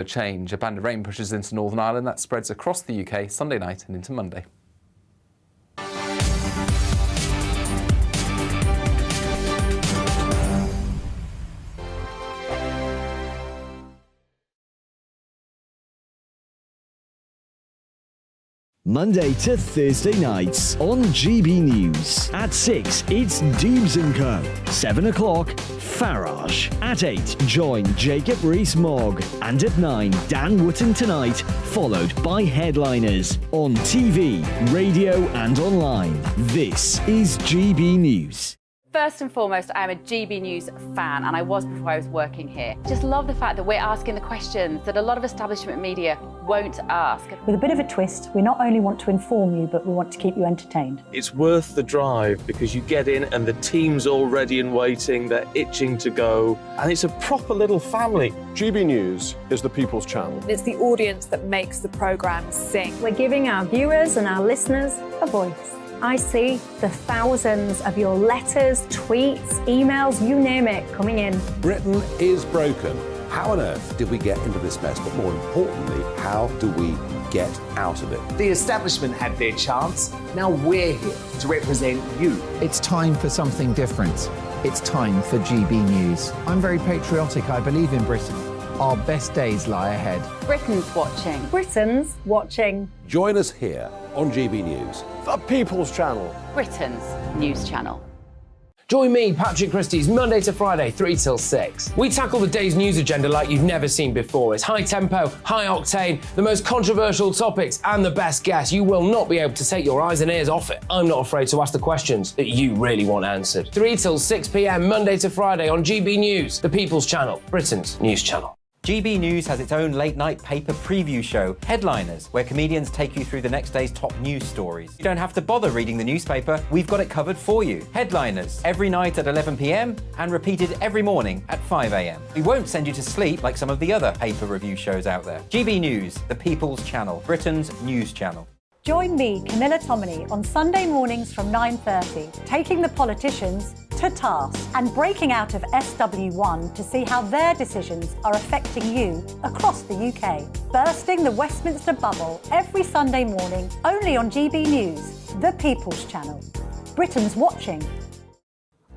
A change. A band of rain pushes into Northern Ireland that spreads across the UK Sunday night and into Monday. Monday to Thursday nights on GB News. At 6, it's Dewbs & Co. 7 o'clock, Farage. At 8, join Jacob Rees-Mogg. And at 9, Dan Wootton Tonight, followed by headliners. On TV, radio and online. This is GB News. First and foremost, I am a GB News fan, and I was before I was working here. Just love the fact that we're asking the questions that a lot of establishment media won't ask. With a bit of a twist, we not only want to inform you, but we want to keep you entertained. It's worth the drive because you get in and the team's all ready and waiting, they're itching to go, and it's a proper little family. GB News is the people's channel. It's the audience that makes the programme sing. We're giving our viewers and our listeners a voice. I see the thousands of your letters, tweets, emails, you name it, coming in. Britain is broken. How on earth did we get into this mess? But more importantly, how do we get out of it? The establishment had their chance. Now we're here to represent you. It's time for something different. It's time for GB News. I'm very patriotic. I believe in Britain. Our best days lie ahead. Britain's watching. Britain's watching. Join us here on GB News. The people's channel. Britain's news channel. Join me, Patrick Christie's, Monday to Friday, 3 till 6. We tackle the day's news agenda like you've never seen before. It's high tempo, high octane, the most controversial topics, and the best guests. You will not be able to take your eyes and ears off it. I'm not afraid to ask the questions that you really want answered. 3 till 6 p.m, Monday to Friday on GB News, the People's Channel, Britain's news channel. GB News has its own late-night paper preview show, Headliners, where comedians take you through the next day's top news stories. You don't have to bother reading the newspaper, we've got it covered for you. Headliners, every night at 11 p.m, and repeated every morning at 5 a.m. We won't send you to sleep like some of the other paper review shows out there. GB News, the People's Channel, Britain's news channel. Join me, Camilla Tominey, on Sunday mornings from 9:30, taking the politicians to task and breaking out of SW1 to see how their decisions are affecting you across the UK. Bursting the Westminster bubble every Sunday morning, only on GB News, the People's Channel. Britain's watching.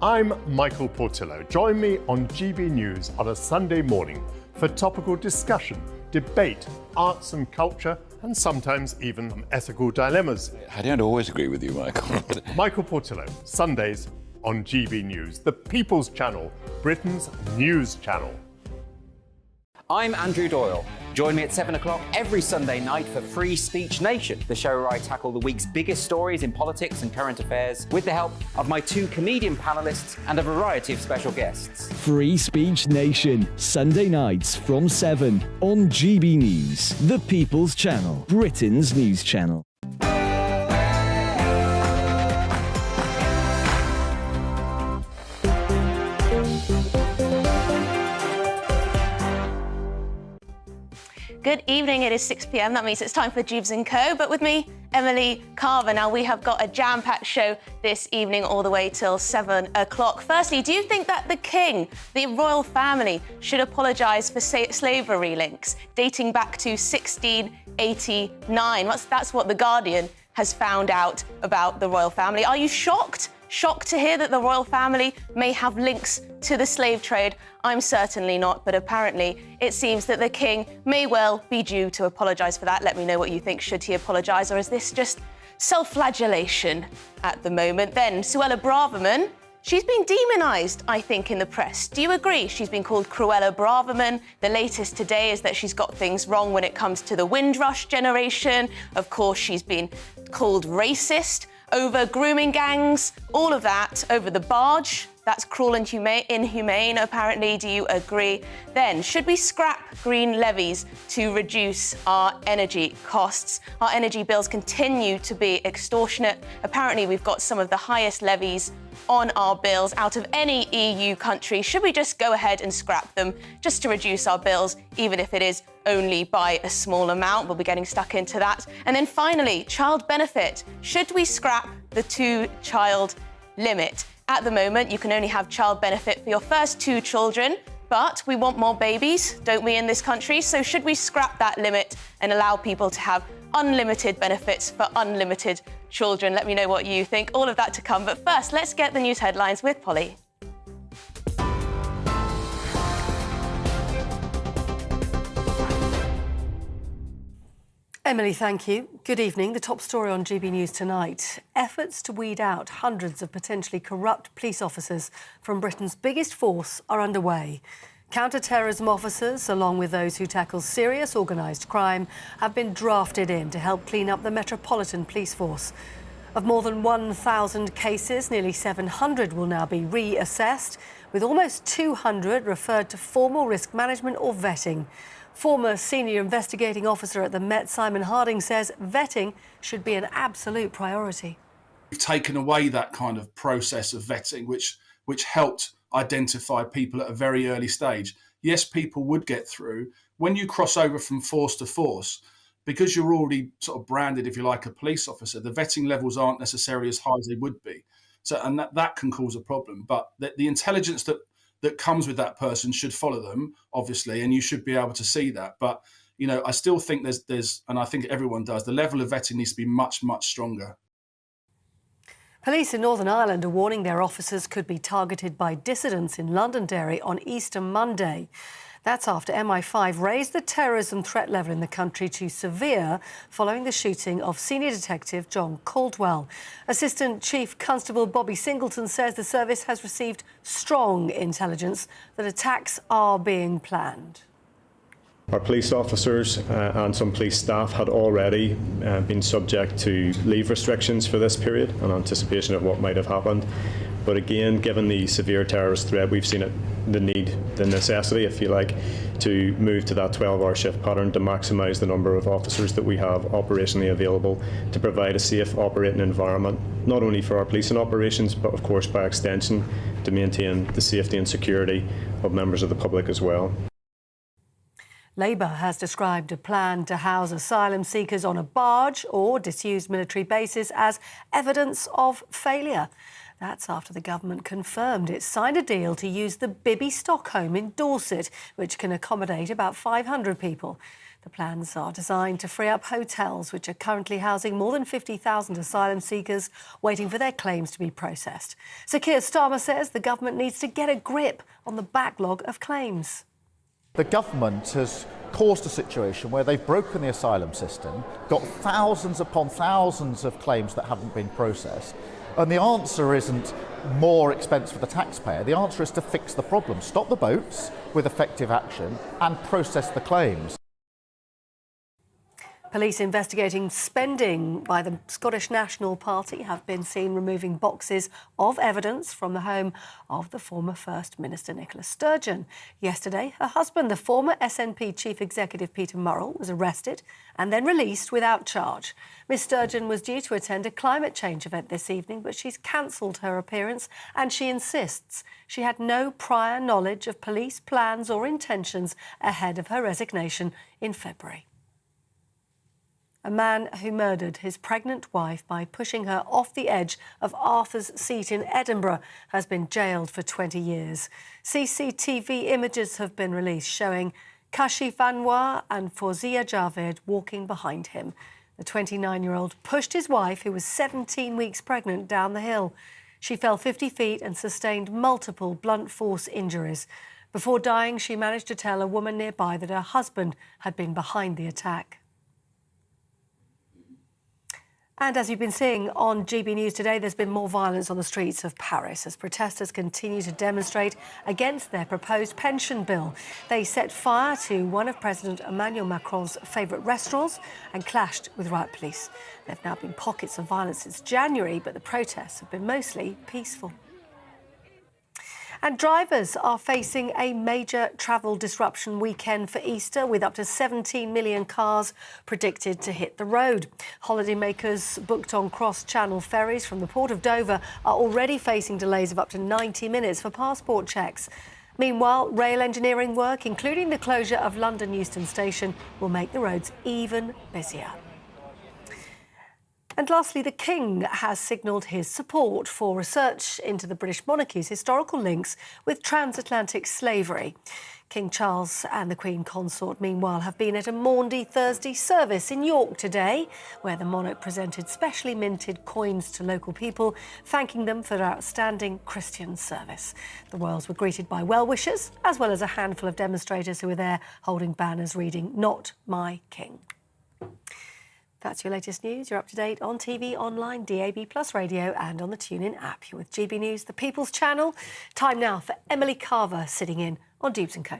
I'm Michael Portillo. Join me on GB News on a Sunday morning for topical discussion, debate, arts and culture, and sometimes even some ethical dilemmas. I don't always agree with you, Michael. Michael Portillo, Sundays on GB News, the People's Channel, Britain's news channel. I'm Andrew Doyle. Join me at 7 o'clock every Sunday night for Free Speech Nation, the show where I tackle the week's biggest stories in politics and current affairs with the help of my 2 comedian panellists and a variety of special guests. Free Speech Nation, Sunday nights from 7 on GB News, the People's Channel, Britain's news channel. Good evening, it is 6 p.m, that means it's time for Dewbs & Co, but with me, Emily Carver. Now, we have got a jam-packed show this evening all the way till 7 o'clock. Firstly, do you think that the King, the royal family, should apologise for slavery links dating back to 1689? That's what The Guardian has found out about the royal family. Are you shocked? Shocked to hear that the royal family may have links to the slave trade? I'm certainly not, but apparently it seems that the King may well be due to apologise for that. Let me know what you think. Should he apologise, or is this just self-flagellation at the moment? Then, Suella Braverman, she's been demonised, I think, in the press. Do you agree? She's been called Cruella Braverman. The latest today is that she's got things wrong when it comes to the Windrush generation. Of course, she's been called racist over grooming gangs, all of that, over the barge. That's cruel and inhumane, apparently. Do you agree? Then, should we scrap green levies to reduce our energy costs? Our energy bills continue to be extortionate. Apparently, we've got some of the highest levies on our bills out of any EU country. Should we just go ahead and scrap them just to reduce our bills, even if it is only by a small amount? We'll be getting stuck into that. And then finally, child benefit. Should we scrap the 2-child limit? At the moment, you can only have child benefit for your first 2 children, But we want more babies, don't we, in this country? So should we scrap that limit and allow people to have unlimited benefits for unlimited children? Let me know what you think. All of that to come. But first, let's get the news headlines with Polly. Emily, thank you. Good evening. The top story on GB News tonight. Efforts to weed out hundreds of potentially corrupt police officers from Britain's biggest force are underway. Counter-terrorism officers, along with those who tackle serious organised crime, have been drafted in to help clean up the Metropolitan Police Force. Of more than 1,000 cases, nearly 700 will now be reassessed, with almost 200 referred to formal risk management or vetting. Former senior investigating officer at the Met, Simon Harding, says vetting should be an absolute priority. We've taken away that kind of process of vetting, which helped identify people at a very early stage. Yes, people would get through. When you cross over from force to force, because you're already sort of branded, if you like, a police officer, the vetting levels aren't necessarily as high as they would be. So, and that can cause a problem. But the intelligence that comes with that person should follow them, obviously, and you should be able to see that. But, you know, I still think there's, and I think everyone does, the level of vetting needs to be much, much stronger. Police in Northern Ireland are warning their officers could be targeted by dissidents in Londonderry on Easter Monday. That's after MI5 raised the terrorism threat level in the country to severe following the shooting of senior detective John Caldwell. Assistant Chief Constable Bobby Singleton says the service has received strong intelligence that attacks are being planned. Our police officers and some police staff had already been subject to leave restrictions for this period in anticipation of what might have happened. But again, given the severe terrorist threat, we've seen the necessity, if you like, to move to that 12-hour shift pattern to maximise the number of officers that we have operationally available to provide a safe operating environment, not only for our policing operations, but of course by extension to maintain the safety and security of members of the public as well. Labour has described a plan to house asylum seekers on a barge or disused military bases as evidence of failure. That's after the government confirmed it signed a deal to use the Bibby Stockholm in Dorset, which can accommodate about 500 people. The plans are designed to free up hotels, which are currently housing more than 50,000 asylum seekers waiting for their claims to be processed. Sir Keir Starmer says the government needs to get a grip on the backlog of claims. The government has caused a situation where they've broken the asylum system, got thousands upon thousands of claims that haven't been processed. And the answer isn't more expense for the taxpayer. The answer is to fix the problem. Stop the boats with effective action and process the claims. Police investigating spending by the Scottish National Party have been seen removing boxes of evidence from the home of the former First Minister Nicola Sturgeon. Yesterday, her husband, the former SNP Chief Executive Peter Murrell, was arrested and then released without charge. Miss Sturgeon was due to attend a climate change event this evening, but she's cancelled her appearance and she insists she had no prior knowledge of police plans or intentions ahead of her resignation in February. A man who murdered his pregnant wife by pushing her off the edge of Arthur's Seat in Edinburgh has been jailed for 20 years. CCTV images have been released showing Kashif Anwar and Fawzia Javed walking behind him. The 29-year-old pushed his wife, who was 17 weeks pregnant, down the hill. She fell 50 feet and sustained multiple blunt force injuries. Before dying, she managed to tell a woman nearby that her husband had been behind the attack. And as you've been seeing on GB News today, there's been more violence on the streets of Paris as protesters continue to demonstrate against their proposed pension bill. They set fire to one of President Emmanuel Macron's favourite restaurants and clashed with riot police. There have now been pockets of violence since January, but the protests have been mostly peaceful. And drivers are facing a major travel disruption weekend for Easter, with up to 17 million cars predicted to hit the road. Holidaymakers booked on cross-channel ferries from the port of Dover are already facing delays of up to 90 minutes for passport checks. Meanwhile, rail engineering work, including the closure of London Euston Station, will make the roads even busier. And lastly, the King has signalled his support for research into the British monarchy's historical links with transatlantic slavery. King Charles and the Queen Consort, meanwhile, have been at a Maundy Thursday service in York today, where the monarch presented specially minted coins to local people, thanking them for their outstanding Christian service. The royals were greeted by well-wishers, as well as a handful of demonstrators who were there holding banners reading, "Not my King." That's your latest news. You're up to date on TV, online, DAB+ radio and on the TuneIn app. You're with GB News, the People's Channel. Time now for Emily Carver sitting in on Dewbs & Co.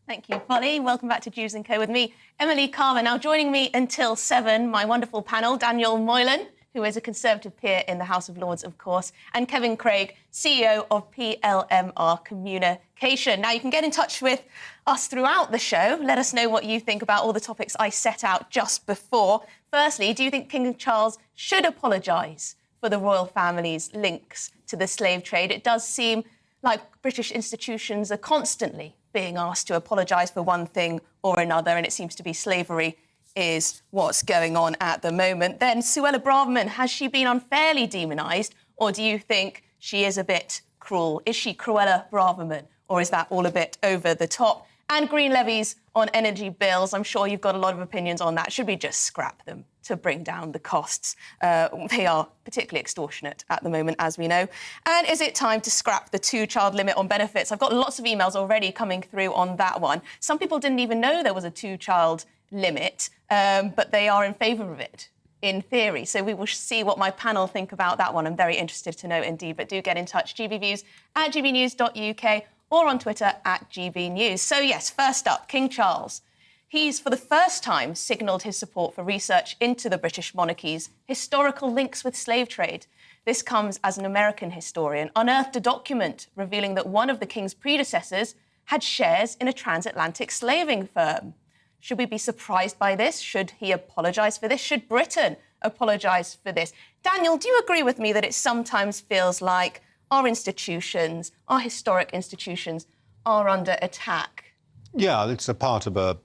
Thank you, Polly. Welcome back to Dewbs & Co with me, Emily Carver. Now joining me until 7, my wonderful panel, Daniel Moylan, who is a Conservative peer in the House of Lords, of course, and Kevin Craig, CEO of PLMR Communication. Now, you can get in touch with us throughout the show. Let us know what you think about all the topics I set out just before. Firstly, do you think King Charles should apologise for the royal family's links to the slave trade? It does seem like British institutions are constantly being asked to apologise for one thing or another, and it seems to be slavery is what's going on at the moment. Then, Suella Braverman, has she been unfairly demonised, or do you think she is a bit cruel? Is she Cruella Braverman, or is that all a bit over the top? And green levies on energy bills. I'm sure you've got a lot of opinions on that. Should we just scrap them to bring down the costs? They are particularly extortionate at the moment, as we know. And is it time to scrap the 2-child limit on benefits? I've got lots of emails already coming through on that one. Some people didn't even know there was a 2-child limit, but they are in favour of it, in theory. So we will see what my panel think about that one. I'm very interested to know indeed, but do get in touch, gbviews at gbnews.uk or on Twitter at gbnews. So yes, first up, King Charles. He's, for the first time, signalled his support for research into the British monarchy's historical links with slave trade. This comes as an American historian unearthed a document revealing that one of the King's predecessors had shares in a transatlantic slaving firm. Should we be surprised by this? Should he apologise for this? Should Britain apologise for this? Daniel, do you agree with me that it sometimes feels like our institutions, our historic institutions, are under attack? Yeah, it's a part of a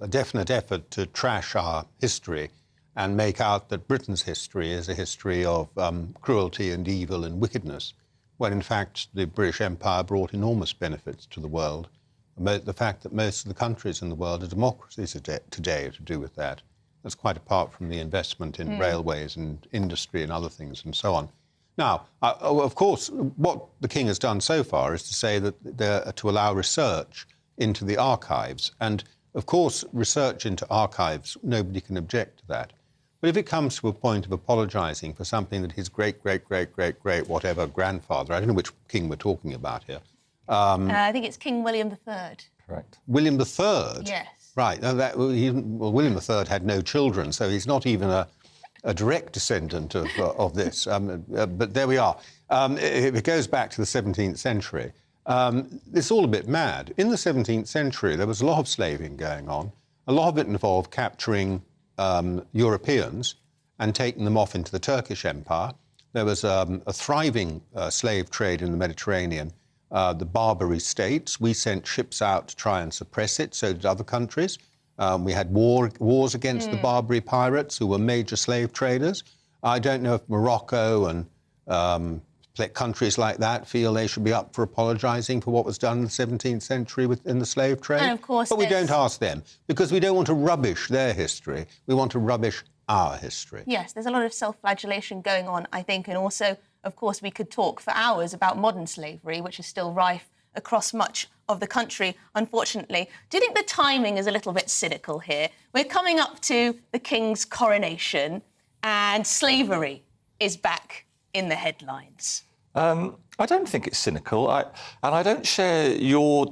definite effort to trash our history and make out that Britain's history is a history of cruelty and evil and wickedness, when in fact the British Empire brought enormous benefits to the world. The fact that most of the countries in the world are democracies today to do with that. That's quite apart from the investment in railways and industry and other things and so on. Now, of course, what the King has done so far is to say that to allow research into the archives. And, of course, research into archives, nobody can object to that. But if it comes to a point of apologising for something that his great-great-great-great-great whatever grandfather, I don't know which king we're talking about here. I think it's King William III. Correct. William III? Yes. Right. William III had no children, so he's not even a direct descendant of this. But there we are. It goes back to the 17th century. It's all a bit mad. In the 17th century, there was a lot of slaving going on. A lot of it involved capturing Europeans and taking them off into the Turkish Empire. There was a thriving slave trade in the Mediterranean. The Barbary states, we sent ships out to try and suppress it, so did other countries. We had wars against the Barbary pirates, who were major slave traders. I don't know if Morocco and countries like that feel they should be up for apologising for what was done in the 17th century in the slave trade. And of course, but we don't ask them, because we don't want to rubbish their history. We want to rubbish our history. Yes, there's a lot of self-flagellation going on, I think, and also, of course, we could talk for hours about modern slavery, which is still rife across much of the country, unfortunately. Do you think the timing is a little bit cynical here? We're coming up to the King's coronation and slavery is back in the headlines. I don't think it's cynical. I don't share your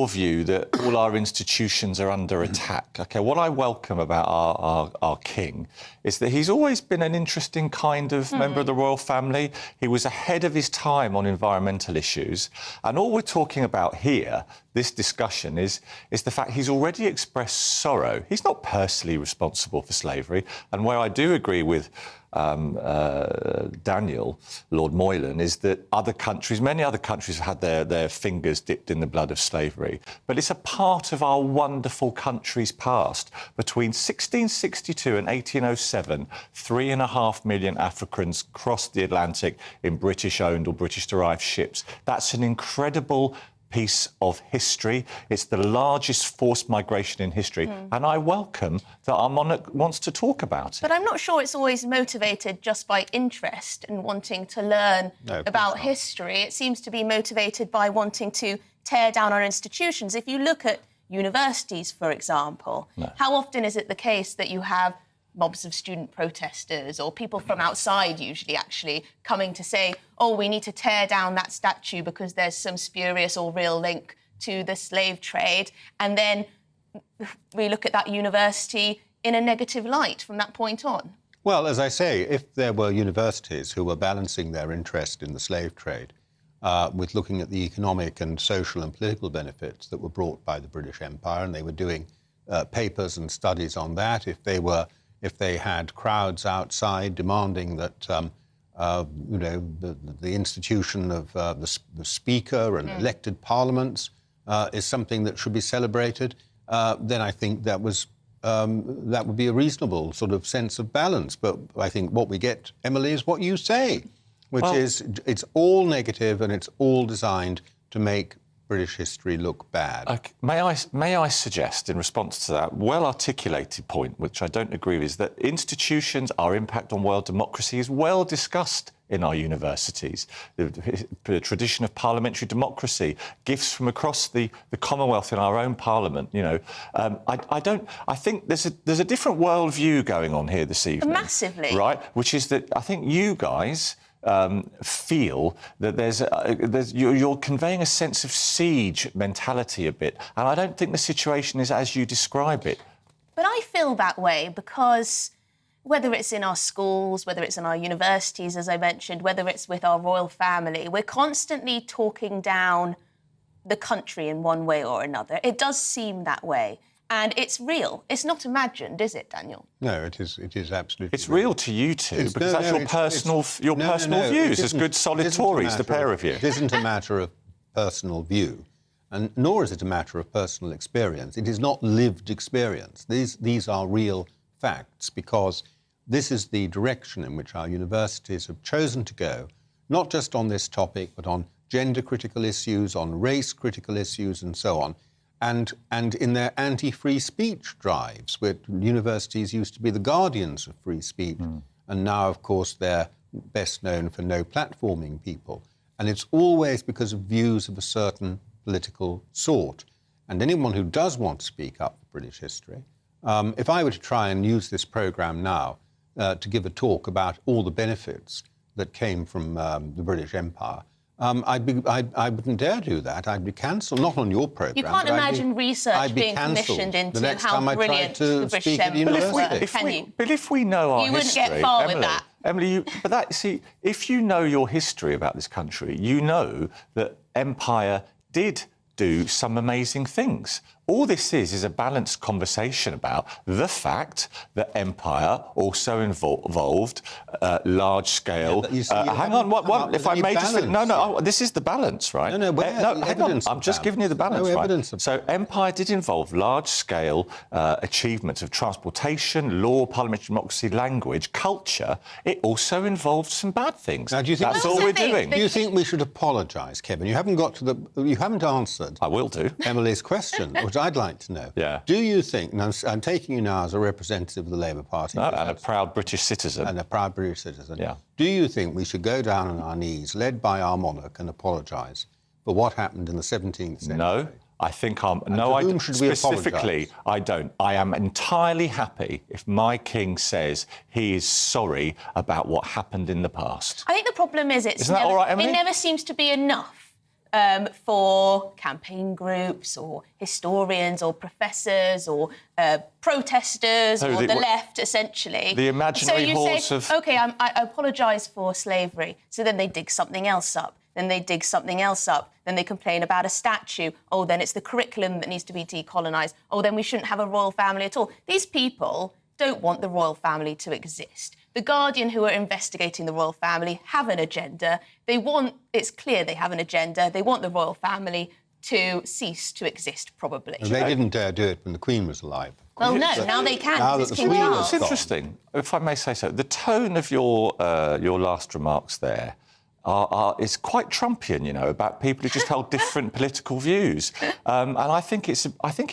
view that all our institutions are under attack. OK, what I welcome about our king is that he's always been an interesting kind of member of the royal family. He was ahead of his time on environmental issues. And all we're talking about here, this discussion is the fact he's already expressed sorrow. He's not personally responsible for slavery. And where I do agree with Daniel, Lord Moylan, is that many other countries have had their fingers dipped in the blood of slavery. But it's a part of our wonderful country's past. Between 1662 and 1807, 3.5 million Africans crossed the Atlantic in British-owned or British-derived ships. That's an incredible piece of history. It's the largest forced migration in history, and I welcome that our monarch wants to talk about it. But I'm not sure it's always motivated just by interest and wanting to learn about history. It seems to be motivated by wanting to tear down our institutions. If you look at universities, for example, how often is it the case that you have mobs of student protesters or people from outside usually actually coming to say, oh, we need to tear down that statue because there's some spurious or real link to the slave trade. And then we look at that university in a negative light from that point on. Well, as I say, if there were universities who were balancing their interest in the slave trade with looking at the economic and social and political benefits that were brought by the British Empire, and they were doing papers and studies on that, if they had crowds outside demanding that, the institution of the Speaker and elected parliaments is something that should be celebrated, then I think that would be a reasonable sort of sense of balance. But I think what we get, Emily, is what you say, which is it's all negative and it's all designed to make British history look bad. May I suggest, in response to that well-articulated point, which I don't agree with, is that institutions, our impact on world democracy is well discussed in our universities. The tradition of parliamentary democracy, gifts from across the Commonwealth in our own parliament. I think there's a different worldview going on here this evening. Massively. Right, which is that I think you guys feel that you're conveying a sense of siege mentality a bit, and I don't think the situation is as you describe it. But I feel that way because whether it's in our schools, whether it's in our universities, as I mentioned, whether it's with our royal family, we're constantly talking down the country in one way or another. It does seem that way. And it's real. It's not imagined, is it, Daniel? No, it is absolutely. It's real to you two, because that's your personal views as good, solid Tories, the pair of you. It isn't a matter of personal view, and nor is it a matter of personal experience. It is not lived experience. These are real facts, because this is the direction in which our universities have chosen to go, not just on this topic, but on gender-critical issues, on race-critical issues, and so on. And in their anti-free speech drives, where universities used to be the guardians of free speech, and now, of course, they're best known for no-platforming people. And it's always because of views of a certain political sort. And anyone who does want to speak up for British history, if I were to try and use this programme now to give a talk about all the benefits that came from the British Empire, I wouldn't dare do that. I'd be cancelled, not on your programme. You can't imagine research being commissioned into how brilliant the British Empire were, can you? But if we know our history... You wouldn't get far with that. Emily, if you know your history about this country, you know that empire did do some amazing things. All this is a balanced conversation about the fact that empire also involved large-scale... hang on, if I may just... No, this is the balance, right? No, hang on, I'm just giving you the balance, right? So empire did involve large-scale achievements of transportation, law, parliamentary democracy, language, culture. It also involved some bad things. Now, do you think that's all we're doing. Do you think we should apologise, Kevin? You haven't answered... I will do. Emily's question, which I'd like to know. Yeah. Do you think, and I'm taking you now as a representative of the Labour Party... and a proud British citizen. And a proud British citizen. Yeah. Do you think we should go down on our knees, led by our monarch, and apologise for what happened in the 17th century? No. I think specifically, I don't. I am entirely happy if my king says he is sorry about what happened in the past. I think the problem is Isn't that all right, Emily? It never seems to be enough for campaign groups or historians or professors or protesters or the left, essentially. The imaginary horse of... OK, I apologise for slavery, so then they dig something else up. then they dig something else up, then they complain about a statue, oh, then it's the curriculum that needs to be decolonised, oh, then we shouldn't have a royal family at all. These people don't want the royal family to exist. The Guardian, who are investigating the royal family, have an agenda. It's clear they have an agenda. They want the royal family to cease to exist, probably. And they didn't dare do it when the Queen was alive. Well, no, now they can. Now that the Queen Charles. It's interesting, if I may say so. The tone of your last remarks there is quite Trumpian, you know, about people who just hold different political views, and I think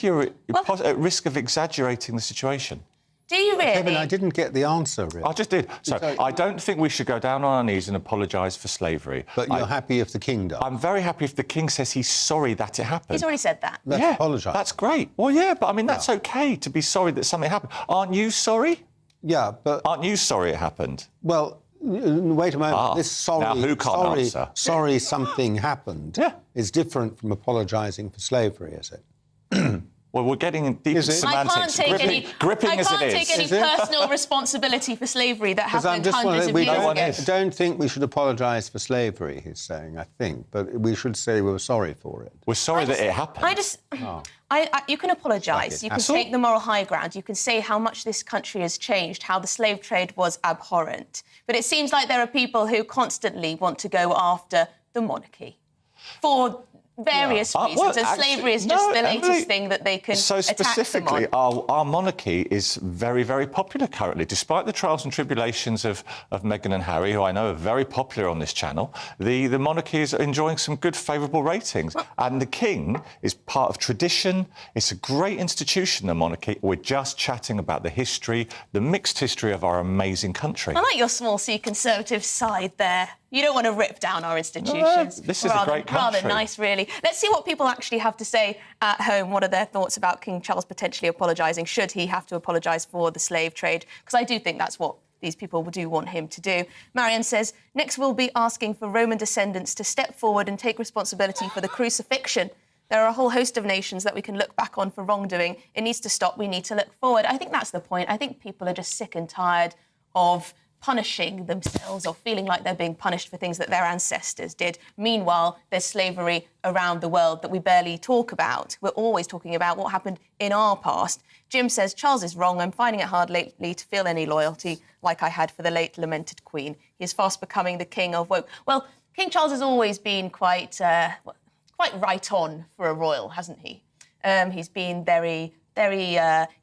you're at risk of exaggerating the situation. Do you really? Kevin, I didn't get the answer, really. I just did. So I don't think we should go down on our knees and apologise for slavery. But you're happy if the King does? I'm very happy if the King says he's sorry that it happened. He's already said that. Let's apologise. That's great. Well, yeah, but I mean, that's OK to be sorry that something happened. Aren't you sorry? Yeah, but... Aren't you sorry it happened? Well, wait a moment. This sorry... Now, who can't answer? Sorry something happened is different from apologising for slavery, is it? Well, we're getting deep into semantics. I can't take any personal responsibility for slavery that happened hundreds of years ago. I don't think we should apologise for slavery, he's saying, I think, but we should say we were sorry for it. We're sorry that it happened. You can apologise, you can take the moral high ground, you can say how much this country has changed, how the slave trade was abhorrent. But it seems like there are people who constantly want to go after the monarchy for various reasons, and slavery is just the latest thing that they can So attack specifically, them on. our monarchy is very, very popular currently. Despite the trials and tribulations of Meghan and Harry, who I know are very popular on this channel, the monarchy is enjoying some good, favourable ratings. And the King is part of tradition. It's a great institution, the monarchy. We're just chatting about the history, the mixed history of our amazing country. I like your small C Conservative side there. You don't want to rip down our institutions. This is a great country. Rather nice, really. Let's see what people actually have to say at home. What are their thoughts about King Charles potentially apologising? Should he have to apologise for the slave trade? Because I do think that's what these people do want him to do. Marianne says, next we'll be asking for Roman descendants to step forward and take responsibility for the crucifixion. There are a whole host of nations that we can look back on for wrongdoing. It needs to stop. We need to look forward. I think that's the point. I think people are just sick and tired of punishing themselves or feeling like they're being punished for things that their ancestors did. Meanwhile, there's slavery around the world that we barely talk about. We're always talking about what happened in our past. Jim says, Charles is wrong. I'm finding it hard lately to feel any loyalty like I had for the late lamented Queen. He is fast becoming the king of woke. Well, King Charles has always been quite right on for a royal, hasn't he? He's been very...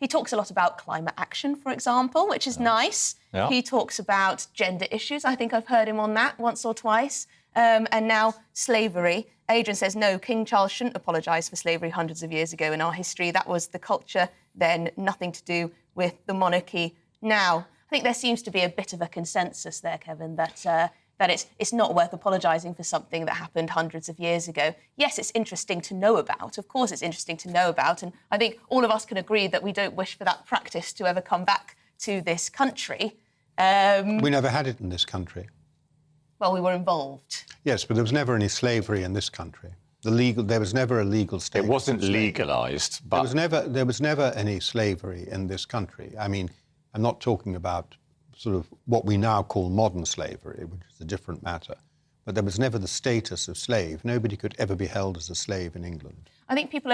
he talks a lot about climate action, for example, which is nice. Yeah. He talks about gender issues. I think I've heard him on that once or twice. And now slavery. Adrian says, no, King Charles shouldn't apologise for slavery hundreds of years ago in our history. That was the culture then, nothing to do with the monarchy now. I think there seems to be a bit of a consensus there, Kevin, that it's not worth apologising for something that happened hundreds of years ago. Yes, it's interesting to know about. Of course, it's interesting to know about. And I think all of us can agree that we don't wish for that practice to ever come back to this country. We never had it in this country. Well, we were involved. Yes, but there was never any slavery in this country. There was never a legal state. It wasn't legalised, but... There was never any slavery in this country. I mean, I'm not talking about sort of what we now call modern slavery, which is a different matter. But there was never the status of slave. Nobody could ever be held as a slave in England. I think people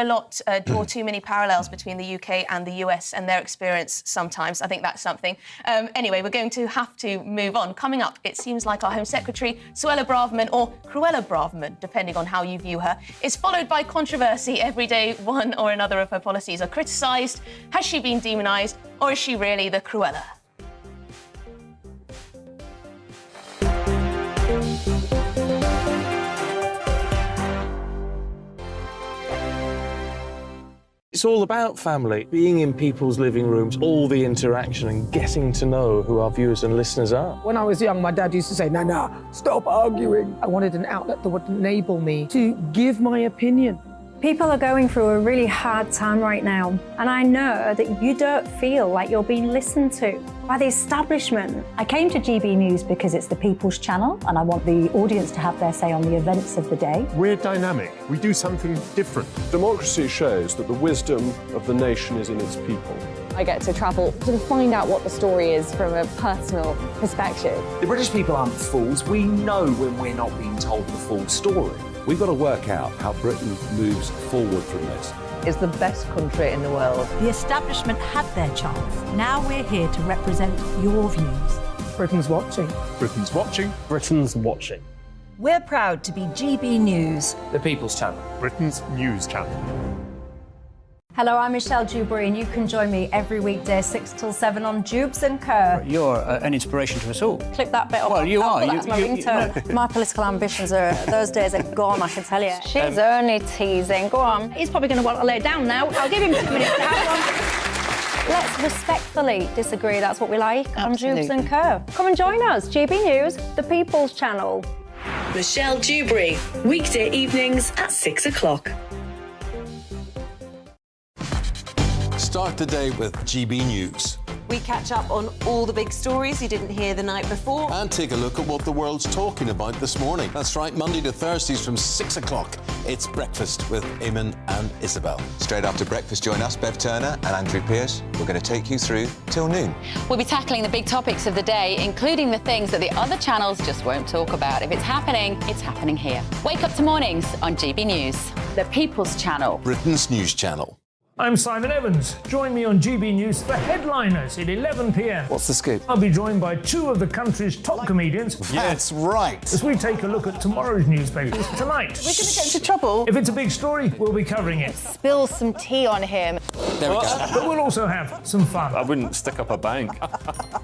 draw too many parallels between the UK and the US and their experience sometimes. I think that's something. Anyway, we're going to have to move on. Coming up, it seems like our Home Secretary, Suella Braverman, or Cruella Braverman, depending on how you view her, is followed by controversy every day. One or another of her policies are criticised. Has she been demonised, or is she really the Cruella? It's all about family, being in people's living rooms, all the interaction and getting to know who our viewers and listeners are. When I was young, my dad used to say, Nana, stop arguing. I wanted an outlet that would enable me to give my opinion. People are going through a really hard time right now, and I know that you don't feel like you're being listened to by the establishment. I came to GB News because it's the People's Channel, and I want the audience to have their say on the events of the day. We're dynamic. We do something different. Democracy shows that the wisdom of the nation is in its people. I get to travel to find out what the story is from a personal perspective. The British people aren't fools. We know when we're not being told the full story. We've got to work out how Britain moves forward from this. Is the best country in the world. The establishment had their chance. Now we're here to represent your views. Britain's watching. Britain's watching. Britain's watching. We're proud to be GB News. The People's Channel. Britain's news channel. Hello, I'm Michelle Dewberry, and you can join me every weekday 6 till 7 on Dewbs & Co. You're an inspiration to us all. Clip that bit up. Well, you are. That's my ringtone. My political ambitions are, those days are gone, I can tell you. She's only teasing. Go on. He's probably going to want to lay down now. I'll give him 2 minutes to have one. Let's respectfully disagree. That's what we like on Dewbs & Co. Come and join us. GB News, the People's Channel. Michelle Dewberry, weekday evenings at 6 o'clock. Start the day with GB News. We catch up on all the big stories you didn't hear the night before. And take a look at what the world's talking about this morning. That's right, Monday to Thursdays from 6 o'clock. It's Breakfast with Eamon and Isabel. Straight after breakfast, join us, Bev Turner and Andrew Pearce. We're going to take you through till noon. We'll be tackling the big topics of the day, including the things that the other channels just won't talk about. If it's happening here. Wake up to mornings on GB News, the People's Channel. Britain's news channel. I'm Simon Evans. Join me on GB News for Headliners at 11 p.m. What's the scoop? I'll be joined by 2 of the country's top comedians. That's right. As we take a look at tomorrow's newspapers tonight. We're going to get into trouble. If it's a big story, we'll be covering it. Spill some tea on him. There we go. But we'll also have some fun. I wouldn't stick up a bank.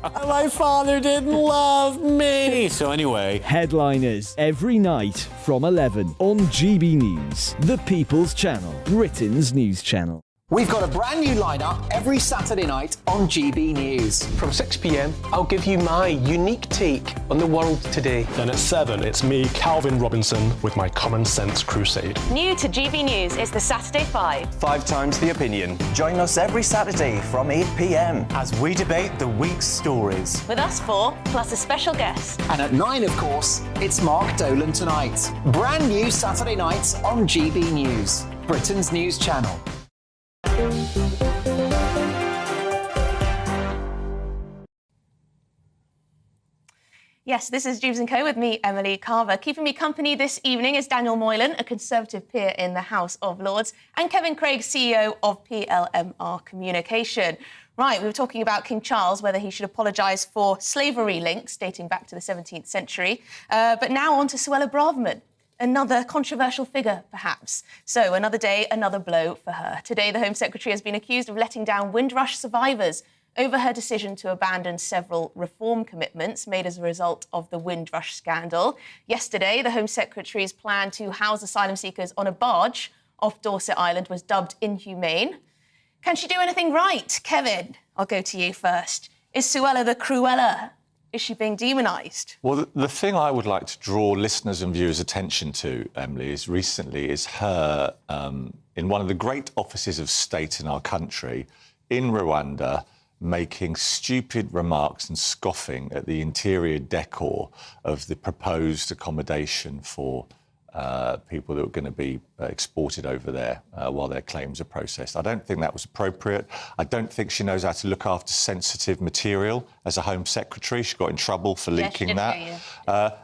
My father didn't love me. So anyway. Headliners every night from 11 on GB News, the People's Channel, Britain's news channel. We've got a brand new lineup every Saturday night on GB News. From 6 p.m, I'll give you my unique take on the world today. Then at 7, it's me, Calvin Robinson, with my Common Sense Crusade. New to GB News is the Saturday 5. 5 times the opinion. Join us every Saturday from 8 p.m. as we debate the week's stories. With us 4, plus a special guest. And at 9, of course, it's Mark Dolan Tonight. Brand new Saturday nights on GB News, Britain's news channel. Yes, this is Dewbs & Co with me, Emily Carver. Keeping me company this evening is Daniel Moylan, a Conservative peer in the House of Lords, and Kevin Craig, CEO of PLMR Communication. Right, we were talking about King Charles, whether he should apologise for slavery links dating back to the 17th century. But now on to Suella Braverman. Another controversial figure, perhaps. So another day, another blow for her. Today, the Home Secretary has been accused of letting down Windrush survivors over her decision to abandon several reform commitments made as a result of the Windrush scandal. Yesterday, the Home Secretary's plan to house asylum seekers on a barge off Dorset Island was dubbed inhumane. Can she do anything right? Kevin, I'll go to you first. Is Suella the Cruella? Is she being demonised? Well, the thing I would like to draw listeners and viewers' attention to, Emily, is her in one of the great offices of state in our country, in Rwanda, making stupid remarks and scoffing at the interior decor of the proposed accommodation for people that were going to be exported over there while their claims are processed. I don't think that was appropriate. I don't think she knows how to look after sensitive material as a Home Secretary. She got in trouble for leaking that.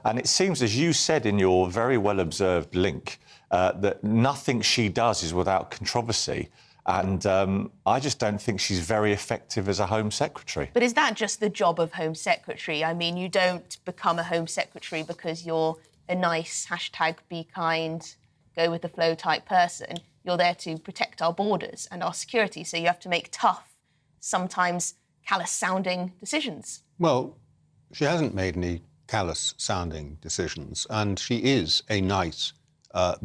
And it seems, as you said in your very well-observed link, that nothing she does is without controversy. And I just don't think she's very effective as a Home Secretary. But is that just the job of Home Secretary? I mean, you don't become a Home Secretary because you're a nice, #be kind, go with the flow type person. You're there to protect our borders and our security, so you have to make tough, sometimes callous-sounding decisions. Well, she hasn't made any callous-sounding decisions, and she is a nice,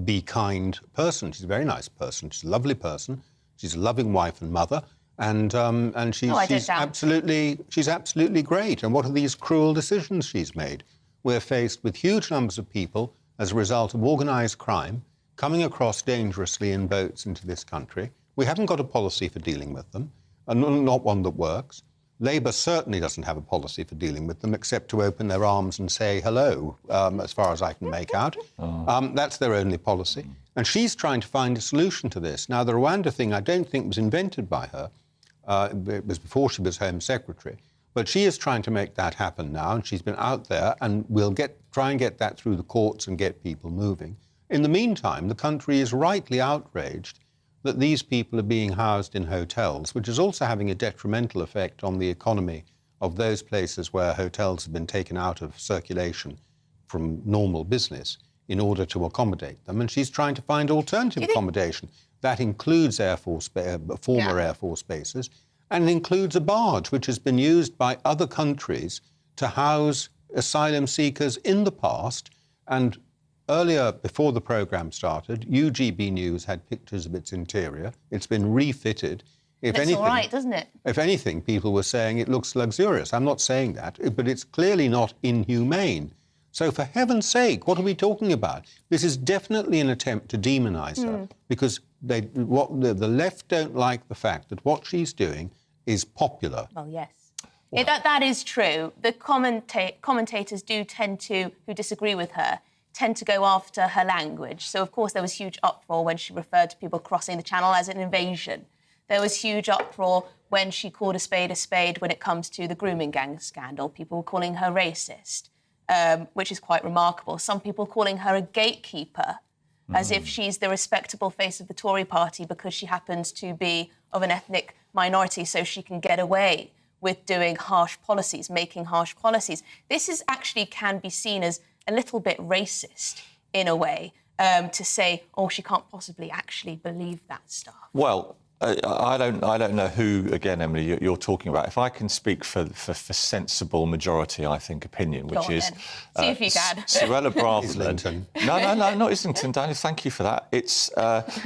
be kind person. She's a very nice person. She's a lovely person. She's a loving wife and mother, and she's absolutely great. And what are these cruel decisions she's made? We're faced with huge numbers of people as a result of organised crime coming across dangerously in boats into this country. We haven't got a policy for dealing with them, and not one that works. Labour certainly doesn't have a policy for dealing with them, except to open their arms and say hello, as far as I can make out. That's their only policy. And she's trying to find a solution to this. Now, the Rwanda thing I don't think was invented by her. It was before she was Home Secretary. But she is trying to make that happen now, and she's been out there, and we'll try and get that through the courts and get people moving. In the meantime, the country is rightly outraged that these people are being housed in hotels, which is also having a detrimental effect on the economy of those places where hotels have been taken out of circulation from normal business in order to accommodate them. And she's trying to find alternative accommodation. That includes former Air Force bases, and it includes a barge, which has been used by other countries to house asylum seekers in the past. And earlier, before the programme started, GBNews had pictures of its interior. It's been refitted. It's all right, doesn't it? If anything, people were saying it looks luxurious. I'm not saying that, but it's clearly not inhumane. So for heaven's sake, what are we talking about? This is definitely an attempt to demonise her, because the left don't like the fact that what she's doing is popular. Well, yes. That is true. The commentators do tend to, who disagree with her, tend to go after her language. So, of course, there was huge uproar when she referred to people crossing the channel as an invasion. There was huge uproar when she called a spade when it comes to the grooming gang scandal. People were calling her racist, which is quite remarkable. Some people calling her a gatekeeper, as if she's the respectable face of the Tory party because she happens to be of an ethnic minority, so she can get away with doing harsh policies, making harsh policies. This is actually can be seen as a little bit racist in a way, to say, oh, she can't possibly actually believe that stuff. Well, I don't know who, again, Emily, you're talking about. If I can speak for sensible majority, I think, opinion, which is... See if you can. Suella Braverman. No, not Islington, Daniel, thank you for that. It's...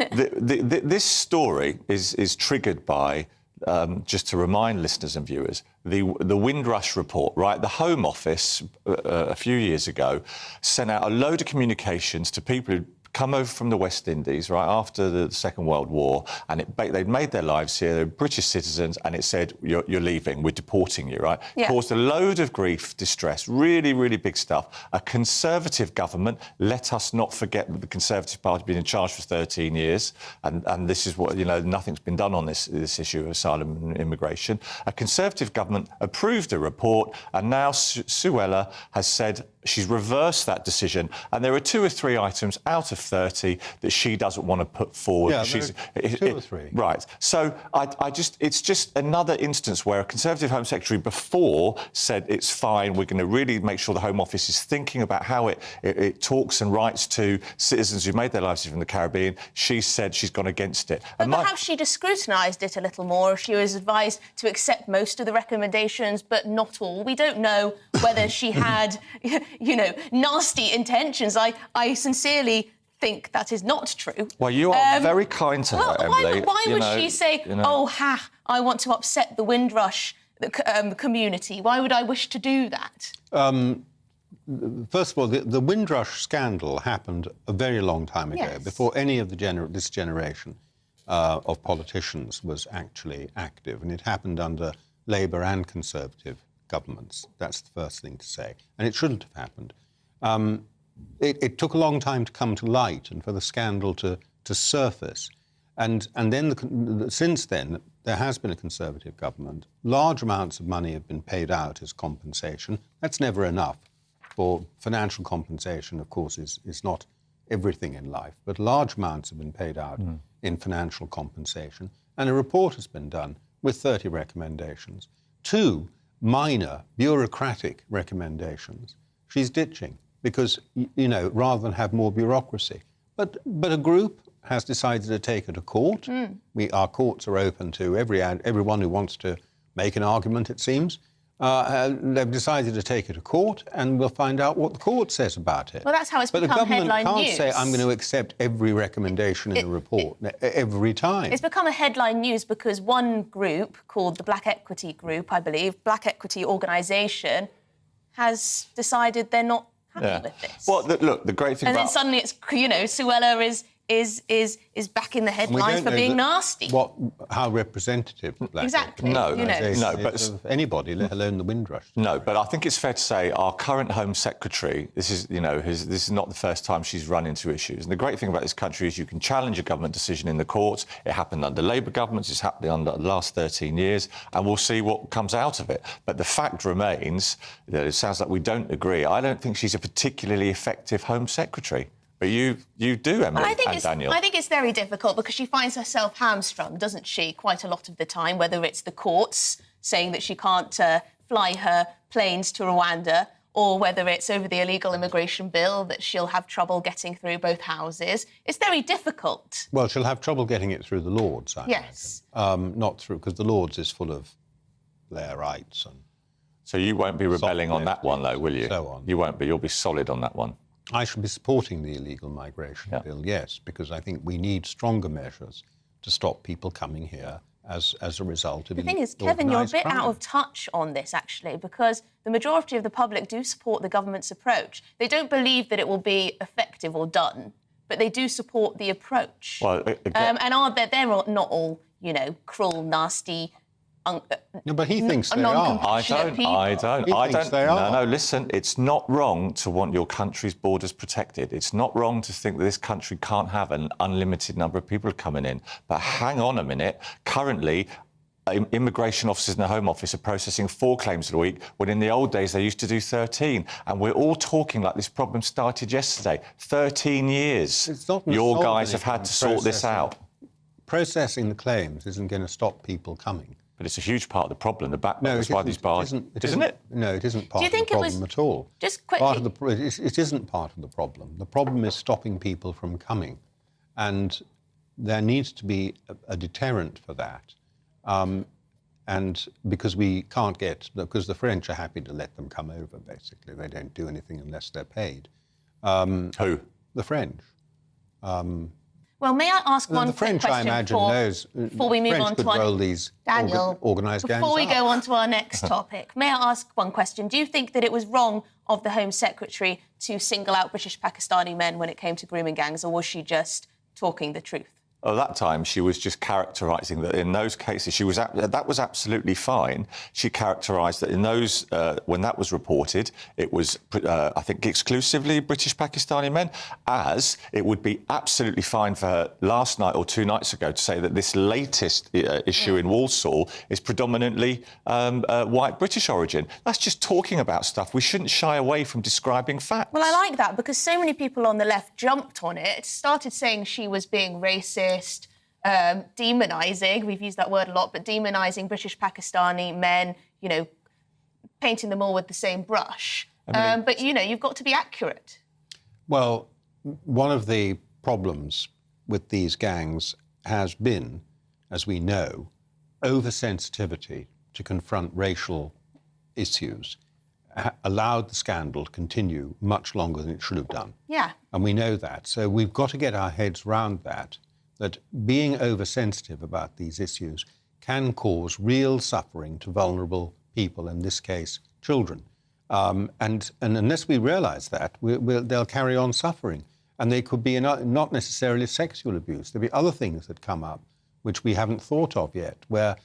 this story is triggered by, just to remind listeners and viewers, the Windrush report, right? The Home Office, a few years ago, sent out a load of communications to people who come over from the West Indies, right, after the Second World War, and they'd made their lives here, they're British citizens, and it said, you're leaving, we're deporting you, right? Yeah. Caused a load of grief, distress, really, really big stuff. A Conservative government, let us not forget that the Conservative Party has been in charge for 13 years, and this is what, nothing's been done on this issue of asylum and immigration. A Conservative government approved a report, and now Suella has said she's reversed that decision, and there are 2 or 3 items out of 30 that she doesn't want to put forward. Yeah, she's 2 or 3. Right. So it's just another instance where a Conservative Home Secretary before said it's fine, we're going to really make sure the Home Office is thinking about how it talks and writes to citizens who've made their lives in the Caribbean. She said she's gone against it. But perhaps she'd have scrutinised it a little more if she was advised to accept most of the recommendations, but not all. We don't know whether she had, nasty intentions. I sincerely think that is not true. Well, you are very kind to her, Emily. Why would she say, I want to upset the Windrush community? Why would I wish to do that? First of all, the Windrush scandal happened a very long time ago, before any of this generation of politicians was actually active, and it happened under Labour and Conservative governments. That's the first thing to say. And it shouldn't have happened. It took a long time to come to light and for the scandal to surface. And then since then, there has been a Conservative government. Large amounts of money have been paid out as compensation. That's never enough. For financial compensation, of course, is not everything in life, but large amounts have been paid out in financial compensation. And a report has been done with 30 recommendations. 2 minor bureaucratic recommendations she's ditching because, rather than have more bureaucracy. But a group has decided to take her to court. Our courts are open to everyone who wants to make an argument, it seems. They've decided to take her to court, and we'll find out what the court says about it. Well, that's how it's become headline news. But the government can't say, I'm going to accept every recommendation in the report every time. It's become a headline news because one group, called the Black Equity Group, I believe, Black Equity Organisation, has decided they're not happy with this. Well, look, the great thing then suddenly it's, Suella is back in the headlines for being nasty. How representative Black Exactly. No, but of anybody, let alone the Windrush. No, but I think it's fair to say our current Home Secretary, this is not the first time she's run into issues. And the great thing about this country is you can challenge a government decision in the courts. It happened under Labour governments, it's happened under the last 13 years, and we'll see what comes out of it. But the fact remains that it sounds like we don't agree. I don't think she's a particularly effective Home Secretary. But you do, Emily and Daniel. I think it's very difficult because she finds herself hamstrung, doesn't she, quite a lot of the time, whether it's the courts saying that she can't fly her planes to Rwanda, or whether it's over the illegal immigration bill that she'll have trouble getting through both houses. It's very difficult. Well, she'll have trouble getting it through the Lords, I imagine. Not through, because the Lords is full of Blairites and... So you won't be rebelling on that one, though, will you? So on. You won't be. You'll be solid on that one. I shall be supporting the illegal migration bill, yes, because I think we need stronger measures to stop people coming here as a result of... The thing is, Kevin, you're a bit out of touch on this, actually, because the majority of the public do support the government's approach. They don't believe that it will be effective or done, but they do support the approach. Well, and they're not all, cruel, nasty... No, but he thinks they are. I don't. He thinks they are. No, listen, it's not wrong to want your country's borders protected. It's not wrong to think that this country can't have an unlimited number of people coming in. But hang on a minute. Currently, immigration officers in the Home Office are processing 4 claims a week, when in the old days they used to do 13. And we're all talking like this problem started yesterday. 13 years. Your guys have had to sort this out. Processing the claims isn't going to stop people coming. But it's a huge part of the problem. The backbone is why these bars... Isn't it? No, it isn't part of the problem at all. Just quickly... It isn't part of the problem. The problem is stopping people from coming. And there needs to be a deterrent for that. And because we can't because the French are happy to let them come over, basically. They don't do anything unless they're paid. Who? The French. Well, may I ask one quick question I imagine, before we move on to roll these organised gangs before we go on to our next topic, may I ask one question? Do you think that it was wrong of the Home Secretary to single out British Pakistani men when it came to grooming gangs, or was she just talking the truth? At that time, she was just characterising that in those cases, that was absolutely fine. She characterised that in those, when that was reported, it was, I think, exclusively British Pakistani men, as it would be absolutely fine for her last night or 2 nights ago to say that this latest issue in Walsall is predominantly white British origin. That's just talking about stuff. We shouldn't shy away from describing facts. Well, I like that, because so many people on the left jumped on it, started saying she was being racist, demonising, we've used that word a lot, but demonising British Pakistani men, painting them all with the same brush. But, you've got to be accurate. Well, one of the problems with these gangs has been, as we know, oversensitivity to confront racial issues allowed the scandal to continue much longer than it should have done. Yeah. And we know that. So we've got to get our heads round that being oversensitive about these issues can cause real suffering to vulnerable people, in this case, children. And unless we realise that, they'll carry on suffering. And they could be not necessarily sexual abuse. There'll be other things that come up which we haven't thought of yet, where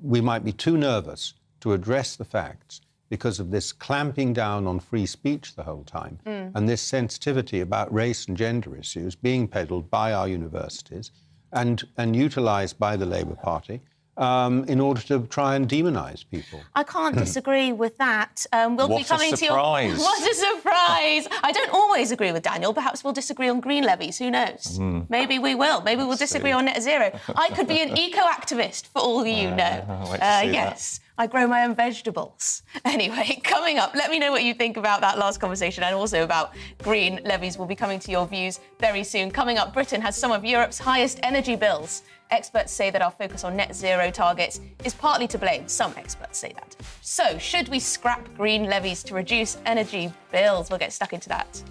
we might be too nervous to address the facts because of this clamping down on free speech the whole time, and this sensitivity about race and gender issues being peddled by our universities and utilised by the Labour Party in order to try and demonise people. I can't disagree with that. We'll be coming to your... What a surprise! I don't always agree with Daniel. Perhaps we'll disagree on green levies. Who knows? Maybe we will. Maybe we'll disagree on net zero. I could be an eco-activist, for all you know. Yes. I grow my own vegetables. Anyway, coming up, let me know what you think about that last conversation and also about green levies. We'll be coming to your views very soon. Coming up, Britain has some of Europe's highest energy bills. Experts say that our focus on net zero targets is partly to blame. Some experts say that. So, should we scrap green levies to reduce energy bills? We'll get stuck into that.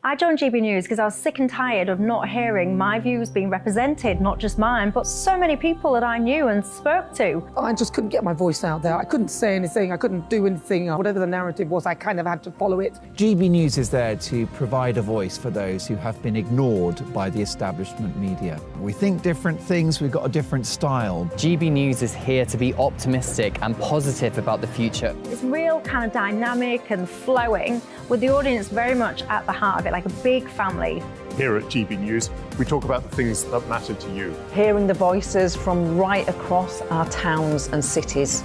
I I joined GB News because I was sick and tired of not hearing my views being represented, not just mine, but so many people that I knew and spoke to. I just couldn't get my voice out there. I couldn't say anything. I couldn't do anything. Whatever the narrative was, I kind of had to follow it. GB News is there to provide a voice for those who have been ignored by the establishment media. We think different things, we've got a different style. GB News is here to be optimistic and positive about the future. It's real kind of dynamic and flowing, with the audience very much at the heart of it, like a big family. Here at GB News, we talk about the things that matter to you. Hearing the voices from right across our towns and cities,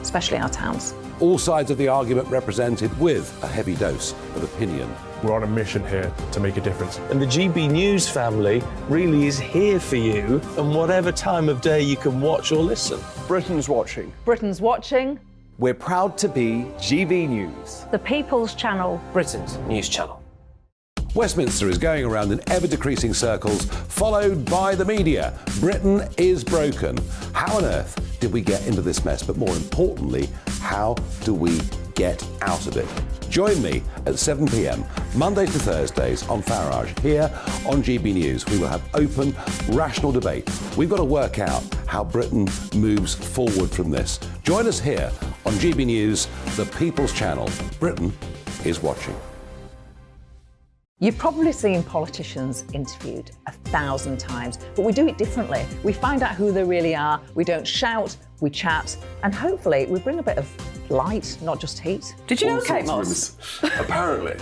especially our towns. All sides of the argument represented with a heavy dose of opinion. We're on a mission here to make a difference. And the GB News family really is here for you, and whatever time of day you can watch or listen. Britain's watching. Britain's watching. We're proud to be GB News. The People's Channel. Britain's news channel. Westminster is going around in ever-decreasing circles, followed by the media. Britain is broken. How on earth did we get into this mess? But more importantly, how do we get out of it? Join me at 7 p.m, Mondays to Thursdays on Farage, here on GB News. We will have open, rational debate. We've got to work out how Britain moves forward from this. Join us here on GB News, the People's Channel. Britain is watching. You've probably seen politicians interviewed 1,000 times, but we do it differently. We find out who they really are, we don't shout, we chat, and hopefully we bring a bit of light, not just heat. Did you know Kate Moss? Apparently.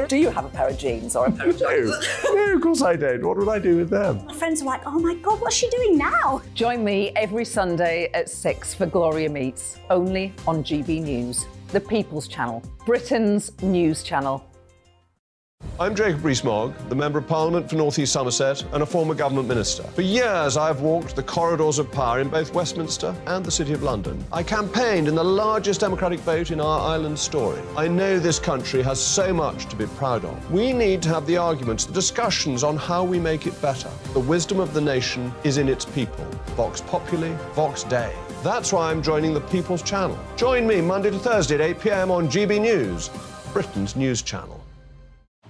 Do you have a pair of jeans or a pair of jeans? No, of course I don't. What would I do with them? My friends are like, oh my God, what's she doing now? Join me every Sunday at 6 for Gloria Meets, only on GB News, the People's Channel, Britain's news channel. I'm Jacob Rees-Mogg, the Member of Parliament for North East Somerset and a former government minister. For years, I've walked the corridors of power in both Westminster and the City of London. I campaigned in the largest democratic vote in our island story. I know this country has so much to be proud of. We need to have the arguments, the discussions on how we make it better. The wisdom of the nation is in its people. Vox Populi, Vox Dei. That's why I'm joining the People's Channel. Join me Monday to Thursday at 8 p.m. on GB News, Britain's news channel.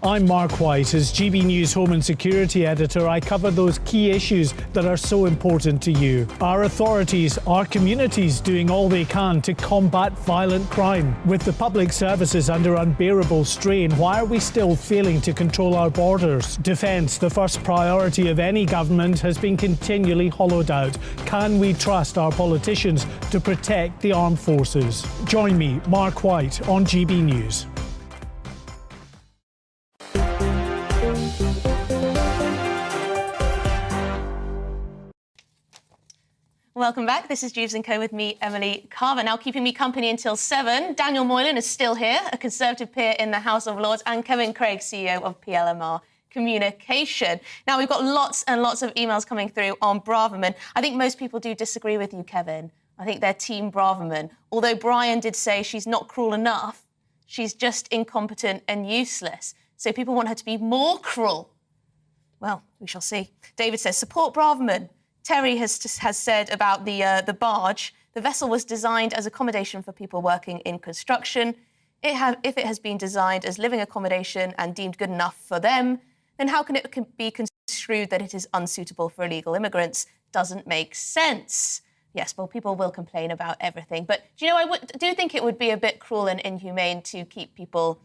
I'm Mark White. As GB News Home and Security Editor, I cover those key issues that are so important to you. Our authorities, our communities doing all they can to combat violent crime. With the public services under unbearable strain, why are we still failing to control our borders? Defence, the first priority of any government, has been continually hollowed out. Can we trust our politicians to protect the armed forces? Join me, Mark White, on GB News. Welcome back. This is Dewbs & Co with me, Emily Carver. Now keeping me company until 7, Daniel Moylan is still here, a Conservative peer in the House of Lords, and Kevin Craig, CEO of PLMR Communication. Now, we've got lots and lots of emails coming through on Braverman. I think most people do disagree with you, Kevin. I think they're Team Braverman. Although Brian did say she's not cruel enough, she's just incompetent and useless. So people want her to be more cruel. Well, we shall see. David says, support Braverman. Terry has said about the barge, the vessel was designed as accommodation for people working in construction. If it has been designed as living accommodation and deemed good enough for them, then how can it be construed that it is unsuitable for illegal immigrants? Doesn't make sense. Yes, well, people will complain about everything. But, do you know, I do think it would be a bit cruel and inhumane to keep people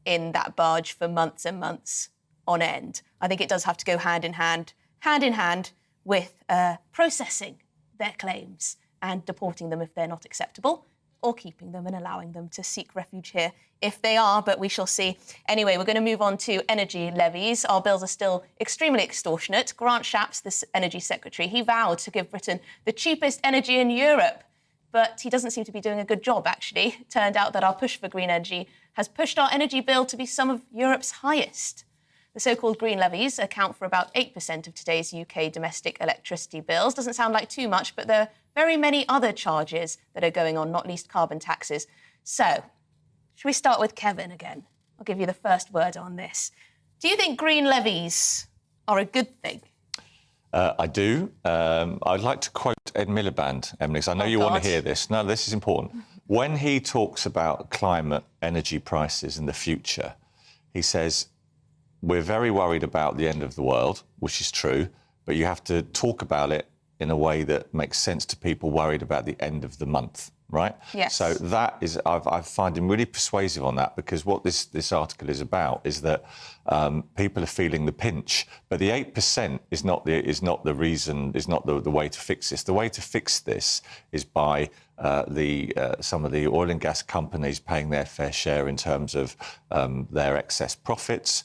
in that barge for months and months on end. I think it does have to go hand in hand with processing their claims and deporting them if they're not acceptable, or keeping them and allowing them to seek refuge here if they are, but we shall see. Anyway, we're going to move on to energy levies. Our bills are still extremely extortionate. Grant Shapps, the Energy Secretary, he vowed to give Britain the cheapest energy in Europe, but he doesn't seem to be doing a good job, actually. It turned out that our push for green energy has pushed our energy bill to be some of Europe's highest. The so-called green levies account for about 8% of today's UK domestic electricity bills. Doesn't sound like too much, but there are very many other charges that are going on, not least carbon taxes. So, should we start with Kevin again? I'll give you the first word on this. Do you think green levies are a good thing? I do. I'd like to quote Ed Miliband, Emily, because I know you want to hear this. No, this is important. When he talks about climate energy prices in the future, he says, we're very worried about the end of the world, which is true, but you have to talk about it in a way that makes sense to people worried about the end of the month, right? Yes. So that is, I find him really persuasive on that, because what this article is about is that people are feeling the pinch, but the 8% is not the reason, is not the way to fix this. The way to fix this is by some of the oil and gas companies paying their fair share in terms of their excess profits.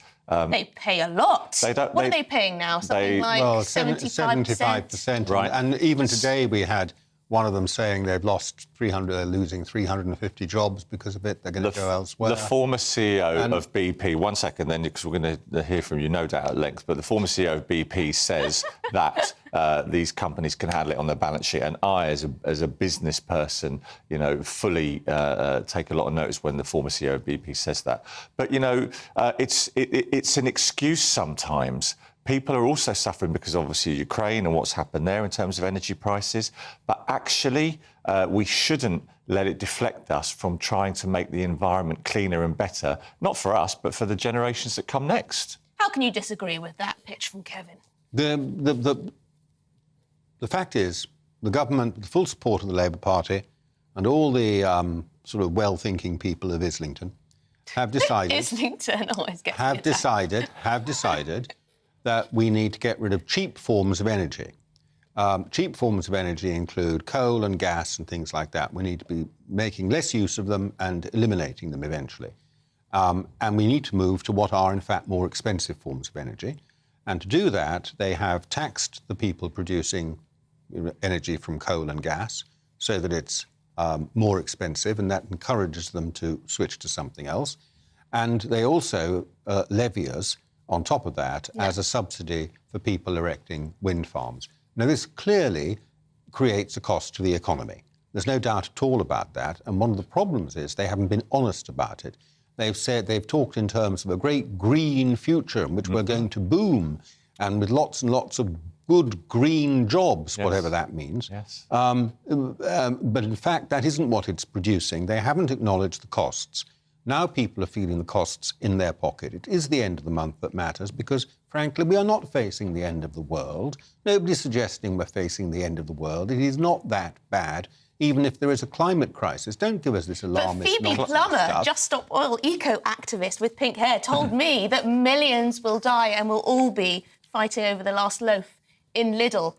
They pay a lot. What are they paying now? Something like 75%. Right. And even today we had one of them saying they're losing 350 jobs because of it. They're going to go elsewhere. The former CEO of BP, one second then, because we're going to hear from you no doubt at length, but the former CEO of BP says that these companies can handle it on their balance sheet. And I, as a business person, fully take a lot of notice when the former CEO of BP says that. But, it's an excuse sometimes. People are also suffering because, obviously, Ukraine and what's happened there in terms of energy prices. But actually, we shouldn't let it deflect us from trying to make the environment cleaner and better, not for us, but for the generations that come next. How can you disagree with that pitch from Kevin? The fact is, the government, with the full support of the Labour Party and all the sort of well-thinking people of Islington, have decided... Islington always gets have decided that we need to get rid of cheap forms of energy. Cheap forms of energy include coal and gas and things like that. We need to be making less use of them and eliminating them eventually. And we need to move to what are, in fact, more expensive forms of energy. And to do that, they have taxed the people producing energy from coal and gas so that it's more expensive, and that encourages them to switch to something else. And they also levy us on top of that as a subsidy for people erecting wind farms. Now, this clearly creates a cost to the economy. There's no doubt at all about that. And one of the problems is they haven't been honest about it. They've talked in terms of a great green future in which we're going to boom, and with lots and lots of good green jobs, whatever that means. Yes. But in fact, that isn't what it's producing. They haven't acknowledged the costs. Now people are feeling the costs in their pocket. It is the end of the month that matters because, frankly, we are not facing the end of the world. Nobody's suggesting we're facing the end of the world. It is not that bad, even if there is a climate crisis. Don't give us this alarmist But Phoebe Plummer, Just Stop Oil eco-activist with pink hair, told me that millions will die and we'll all be fighting over the last loaf in Lidl.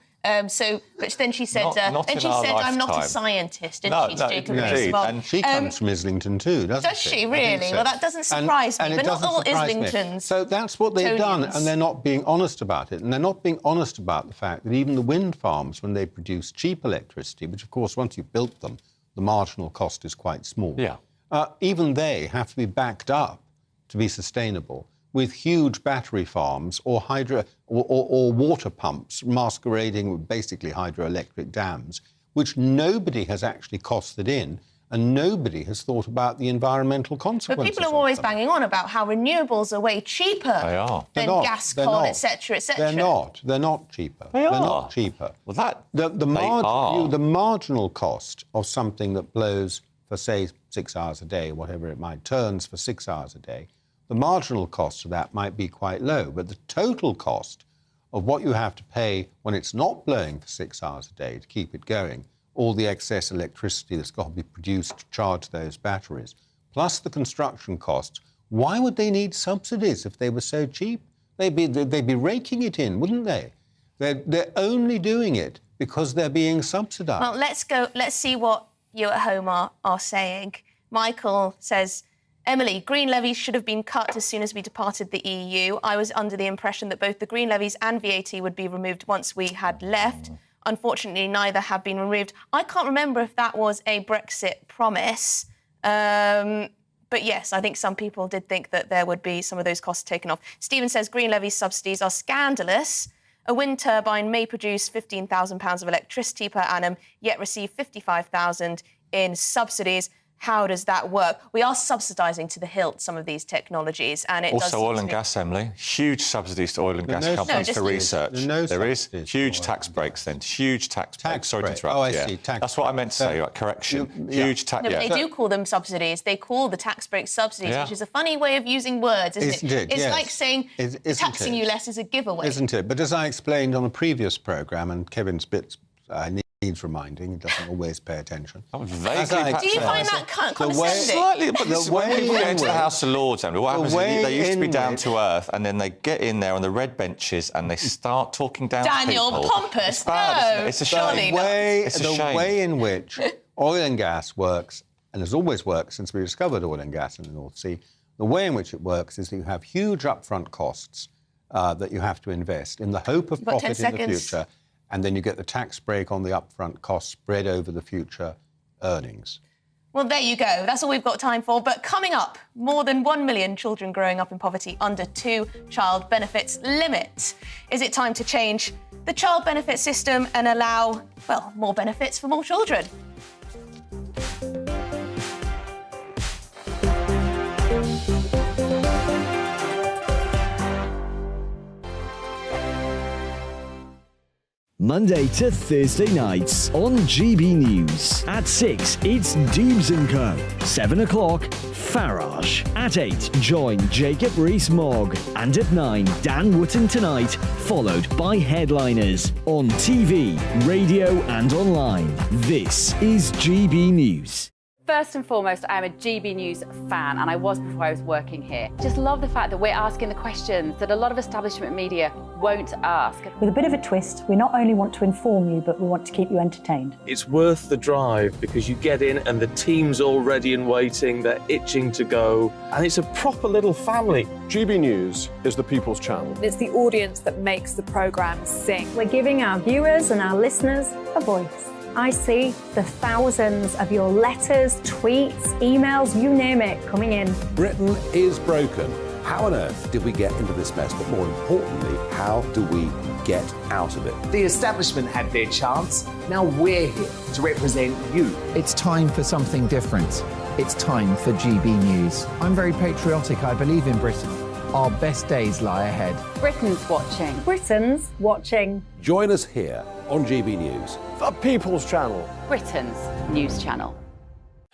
Which then she said, I'm not a scientist, didn't she, Jacob Rees-Mogg? And she comes from Islington too, doesn't she? Does she really? So. Well, that doesn't surprise me, but not all Islingtons. So that's what they've done, and they're not being honest about it. And they're not being honest about the fact that even the wind farms, when they produce cheap electricity, which, of course, once you've built them, the marginal cost is quite small. Yeah. Even they have to be backed up to be sustainable with huge battery farms or water pumps masquerading with basically hydroelectric dams, which nobody has actually costed in, and nobody has thought about the environmental consequences. But people are always banging on about how renewables are way cheaper than gas, coal, etc., etc. They're not. They're not cheaper. They're not cheaper. Well, the marginal cost of something that blows for, say, 6 hours a day, whatever it might, turns for 6 hours a day, the marginal cost of that might be quite low, but the total cost of what you have to pay when it's not blowing for 6 hours a day to keep it going, all the excess electricity that's got to be produced to charge those batteries, plus the construction costs, why would they need subsidies if they were so cheap? They'd be raking it in, wouldn't they? They're only doing it because they're being subsidised. Well, let's see what you at home are saying. Michael says, Emily, green levies should have been cut as soon as we departed the EU. I was under the impression that both the green levies and VAT would be removed once we had left. Unfortunately, neither have been removed. I can't remember if that was a Brexit promise. But yes, I think some people did think that there would be some of those costs taken off. Stephen says green levy subsidies are scandalous. A wind turbine may produce £15,000 of electricity per annum, yet receive £55,000 in subsidies. how does that work? We are subsidising to the hilt some of these technologies, and it also does oil and gas, Emily. Huge subsidies to oil and gas companies for research. There is huge tax breaks then. Huge tax breaks. Sorry to interrupt. Oh, I see. That's what I meant to say. Right, correction. Huge tax. No, but they do call them subsidies. They call the tax break subsidies, which is a funny way of using words, isn't it? It's like saying taxing you less is a giveaway. Isn't it? But as I explained on a previous programme, and Kevin's bits needs reminding, he doesn't always pay attention. Do you find that condescending? Slightly, but when people get into the House of Lords, Emily, what happens is they used to be down to earth, and then they get in there on the red benches and they start talking down to people. Daniel, pompous. It's bad, it's a shame. The way in which oil and gas works, and has always worked since we discovered oil and gas in the North Sea, the way in which it works is that you have huge upfront costs that you have to invest in the hope of profit in the future, and then you get the tax break on the upfront costs spread over the future earnings. Well, there you go. That's all we've got time for. But coming up, more than 1 million children growing up in poverty under 2 child benefits limit. Is it time to change the child benefit system and allow, well, more benefits for more children? Monday to Thursday nights on GB News. At 6, it's Dewbs & Co. 7 o'clock, Farage. At 8, join Jacob Rees-Mogg. And at 9, Dan Wootton Tonight, followed by headliners on TV, radio and online. This is GB News. First and foremost, I am a GB News fan, and I was before I was working here. Just love the fact that we're asking the questions that a lot of establishment media won't ask. With a bit of a twist, we not only want to inform you, but we want to keep you entertained. It's worth the drive because you get in and the team's all ready and waiting, they're itching to go, and it's a proper little family. GB News is the People's Channel. It's the audience that makes the programme sing. We're giving our viewers and our listeners a voice. I see the thousands of your letters, tweets, emails, you name it, coming in. Britain is broken. How on earth did we get into this mess? But more importantly, how do we get out of it? The establishment had their chance. Now we're here to represent you. It's time for something different. It's time for GB News. I'm very patriotic. I believe in Britain. Our best days lie ahead. Britain's watching. Britain's watching. Join us here on GB News. The People's Channel. Britain's news channel.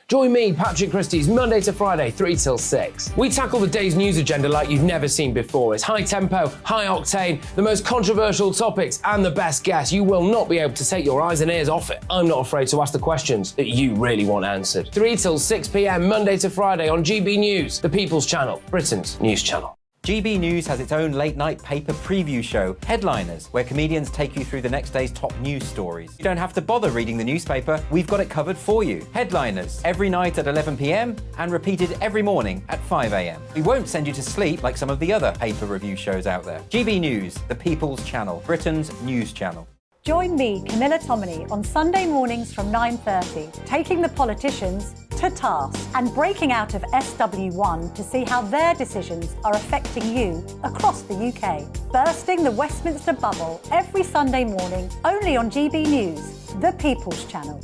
Join me, Patrick Christie's, Monday to Friday, 3 till 6. We tackle the day's news agenda like you've never seen before. It's high tempo, high octane, the most controversial topics, and the best guests. You will not be able to take your eyes and ears off it. I'm not afraid to ask the questions that you really want answered. 3 till 6 p.m, Monday to Friday on GB News, the People's Channel, Britain's news channel. GB News has its own late-night paper preview show, Headliners, where comedians take you through the next day's top news stories. You don't have to bother reading the newspaper, we've got it covered for you. Headliners, every night at 11 p.m, and repeated every morning at 5 a.m. We won't send you to sleep like some of the other paper review shows out there. GB News, the People's Channel, Britain's news channel. Join me, Camilla Tominey, on Sunday mornings from 9:30, taking the politicians to task and breaking out of SW1 to see how their decisions are affecting you across the UK. Bursting the Westminster bubble every Sunday morning, only on GB News, the People's Channel.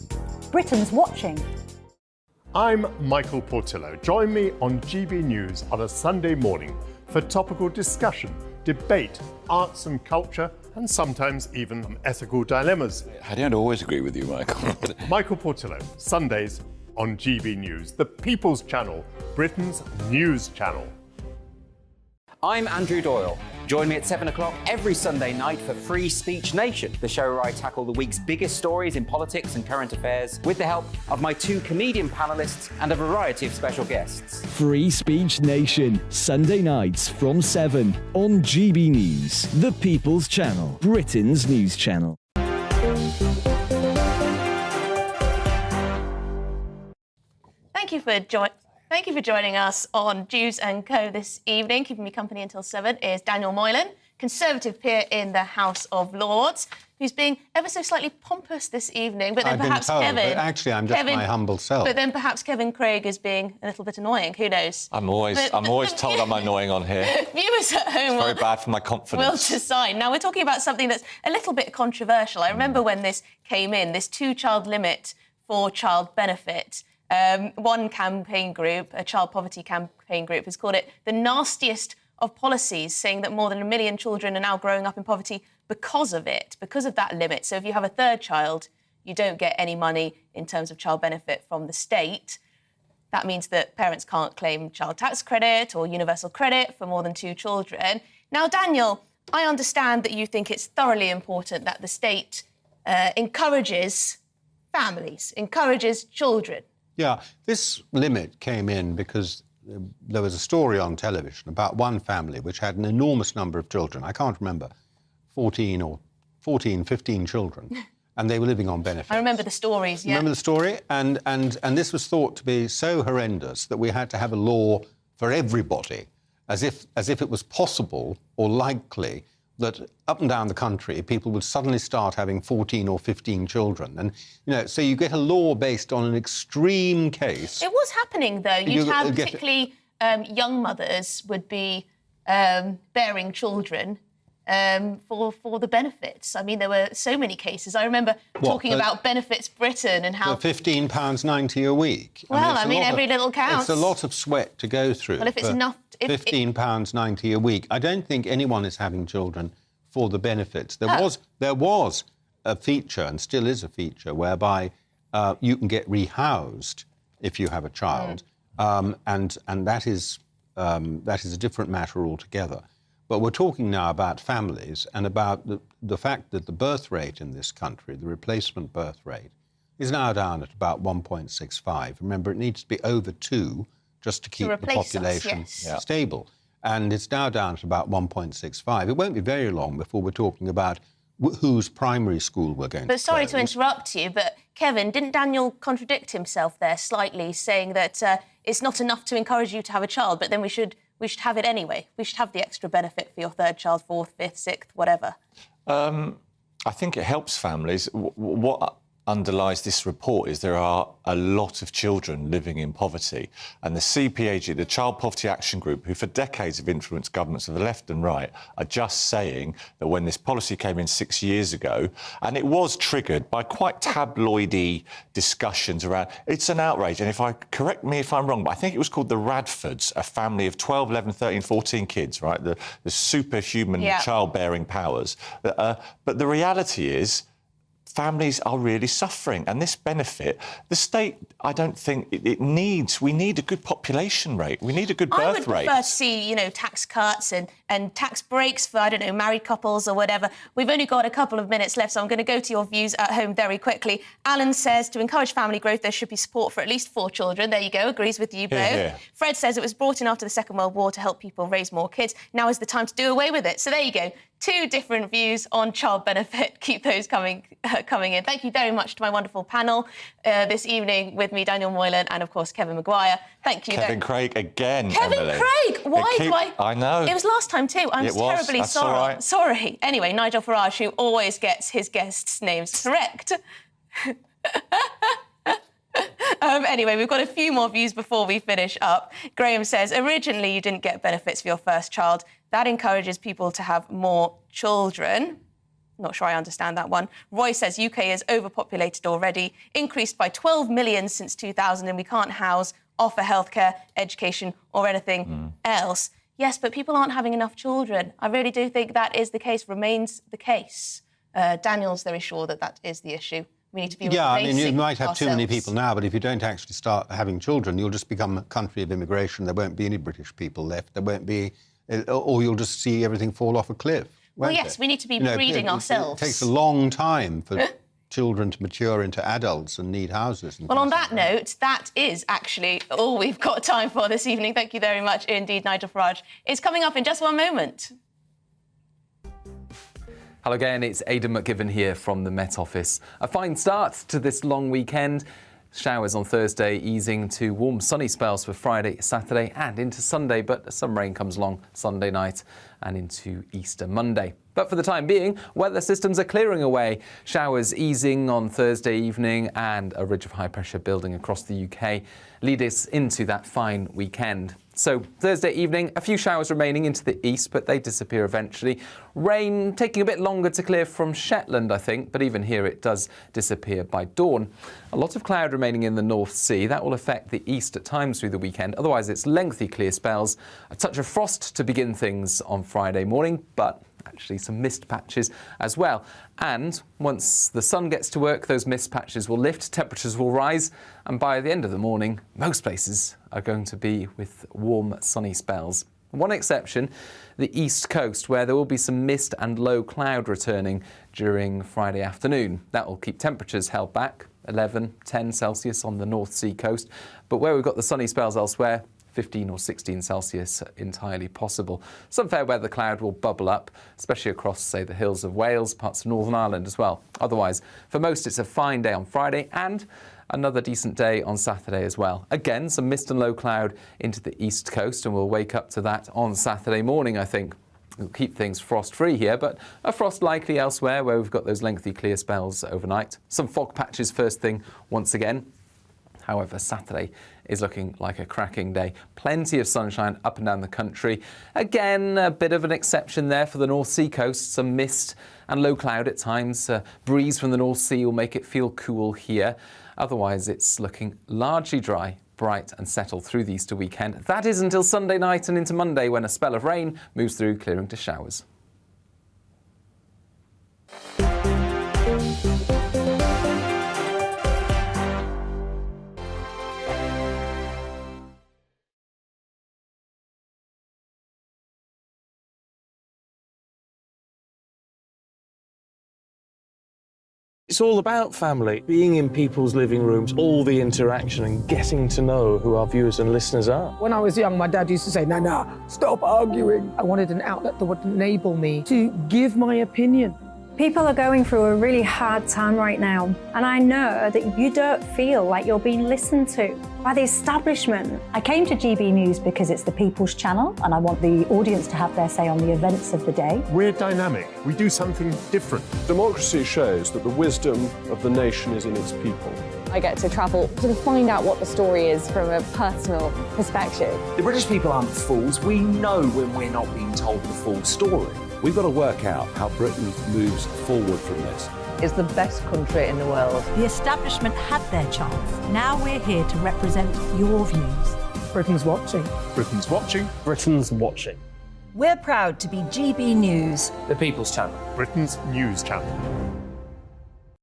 Britain's watching. I'm Michael Portillo. Join me on GB News on a Sunday morning for topical discussion, debate, arts and culture, and sometimes even ethical dilemmas. I don't always agree with you, Michael. Michael Portillo, Sundays on GB News, the People's Channel, Britain's news channel. I'm Andrew Doyle. Join me at 7 o'clock every Sunday night for Free Speech Nation, the show where I tackle the week's biggest stories in politics and current affairs with the help of my 2 comedian panellists and a variety of special guests. Free Speech Nation, Sunday nights from 7 on GB News, the People's Channel, Britain's news channel. Thank you for joining us on Dewbs & Co this evening. Keeping me company until 7 is Daniel Moylan, Conservative peer in the House of Lords, who's being ever so slightly pompous this evening. But then perhaps Kevin... But actually, I'm just my humble self. But then perhaps Kevin Craig is being a little bit annoying. Who knows? I'm always told I'm annoying on here. Viewers at home... It's very bad for my confidence. Will decide. Now, we're talking about something that's a little bit controversial. I remember when this came in, this 2-child limit for child benefit. One campaign group, a child poverty campaign group, has called it the nastiest of policies, saying that more than 1 million children are now growing up in poverty because of it, because of that limit. So if you have a third child, you don't get any money in terms of child benefit from the state. That means that parents can't claim child tax credit or universal credit for more than 2 children. Now, Daniel, I understand that you think it's thoroughly important that the state encourages families, encourages children. Yeah, this limit came in because there was a story on television about one family which had an enormous number of children. I can't remember, 15 children, and they were living on benefits. I remember the stories, yeah. Remember the story? And this was thought to be so horrendous that we had to have a law for everybody, as if it was possible or likely that up and down the country people would suddenly start having 14 or 15 children. And, so you get a law based on an extreme case. It was happening, though. You'd have particularly young mothers would be bearing children for the benefits. I mean, there were so many cases. I remember talking about Benefits Britain and how... £15.90 a week. Well, I mean every little counts. It's a lot of sweat to go through. Well, if it's enough... £15.90 a week. I don't think anyone is having children for the benefits. There was a feature, and still is a feature, whereby you can get rehoused if you have a child, and that is a different matter altogether. But we're talking now about families and about the fact that the birth rate in this country, the replacement birth rate, is now down at about 1.65. Remember, it needs to be over 2 just to keep the population stable. And it's now down to about 1.65. It won't be very long before we're talking about whose primary school we're going to But sorry close. to interrupt you, but Kevin, didn't Daniel contradict himself there slightly, saying that it's not enough to encourage you to have a child, but then we should have it anyway? We should have the extra benefit for your third child, fourth, fifth, sixth, whatever. I think it helps families. What underlies this report is there are a lot of children living in poverty, and the CPAG, the Child Poverty Action Group, who for decades have influenced governments of the left and right, are just saying that when this policy came in 6 years ago, and it was triggered by quite tabloidy discussions around, it's an outrage, and correct me if I'm wrong, but I think it was called the Radfords, a family of 12, 11, 13, 14 kids, right? The superhuman childbearing powers. But the reality is, families are really suffering, and this benefit, the state, I don't think we need a good population rate. We need a good birth rate. I would prefer to see, tax cuts and tax breaks for, married couples or whatever. We've only got a couple of minutes left, so I'm going to go to your views at home very quickly. Alan says to encourage family growth, there should be support for at least 4 children. There you go, agrees with you both. Yeah. Fred says it was brought in after the Second World War to help people raise more kids. Now is the time to do away with it. So there you go. 2 different views on child benefit. Keep those coming in. Thank you very much to my wonderful panel this evening with me, Daniel Moylan, and, of course, Kevin Maguire. Thank you. Kevin Craig again, Kevin Emily. Craig! Why? I know. It was last time too. I'm terribly That's sorry. all right. Sorry. Anyway, Nigel Farage, who always gets his guests' names correct. Anyway, we've got a few more views before we finish up. Graham says, originally you didn't get benefits for your first child. That encourages people to have more children. Not sure I understand that one. Roy says UK is overpopulated already, increased by 12 million since 2000, and we can't house, offer healthcare, education or anything else. Yes, but people aren't having enough children. I really do think that is the case, remains the case. Daniel's very sure that is the issue. We need to be you might have too many people now, but if you don't actually start having children, you'll just become a country of immigration. There won't be any British people left. There won't be... Or you'll just see everything fall off a cliff. Well, yes, we need to be breeding ourselves. It takes a long time for children to mature into adults and need houses. Well, on that note, that is actually all we've got time for this evening. Thank you very much indeed, Nigel Farage. It's coming up in just one moment. Hello again, it's Aidan McGivern here from the Met Office. A fine start to this long weekend. Showers on Thursday, easing to warm sunny spells for Friday, Saturday and into Sunday, but some rain comes along Sunday night and into Easter Monday. But for the time being, weather systems are clearing away. Showers easing on Thursday evening and a ridge of high pressure building across the UK lead us into that fine weekend. So Thursday evening, a few showers remaining into the east, but they disappear eventually. Rain taking a bit longer to clear from Shetland, I think, but even here it does disappear by dawn. A lot of cloud remaining in the North Sea. That will affect the east at times through the weekend. Otherwise, it's lengthy clear spells. A touch of frost to begin things on Friday morning, but actually some mist patches as well. And once the sun gets to work, those mist patches will lift, temperatures will rise, and by the end of the morning, most places are going to be with warm, sunny spells. One exception, the east coast, where there will be some mist and low cloud returning during Friday afternoon. That will keep temperatures held back, 11, 10 Celsius on the North Sea coast. But where we've got the sunny spells elsewhere, 15 or 16 Celsius entirely possible. Some fair weather cloud will bubble up, especially across, say, the hills of Wales, parts of Northern Ireland as well. Otherwise, for most, it's a fine day on Friday and another decent day on Saturday as well. Again, some mist and low cloud into the east coast, and we'll wake up to that on Saturday morning, I think. We'll keep things frost-free here, but a frost likely elsewhere where we've got those lengthy clear spells overnight. Some fog patches first thing once again. However, Saturday is looking like a cracking day. Plenty of sunshine up and down the country. Again, a bit of an exception there for the North Sea coast. Some mist and low cloud at times. Breeze from the North Sea will make it feel cool here. Otherwise, it's looking largely dry, bright and settled through the Easter weekend. That is until Sunday night and into Monday, when a spell of rain moves through, clearing to showers. It's all about family, being in people's living rooms, all the interaction and getting to know who our viewers and listeners are. When I was young, my dad used to say, Nana, stop arguing. I wanted an outlet that would enable me to give my opinion. People are going through a really hard time right now, and I know that you don't feel like you're being listened to by the establishment. I came to GB News because it's the People's Channel, and I want the audience to have their say on the events of the day. We're dynamic. We do something different. Democracy shows that the wisdom of the nation is in its people. I get to travel to find out what the story is from a personal perspective. The British people aren't fools. We know when we're not being told the full story. We've got to work out how Britain moves forward from this. It's the best country in the world. The establishment had their chance. Now we're here to represent your views. Britain's watching. Britain's watching. Britain's watching. We're proud to be GB News, The People's Channel. Britain's news channel.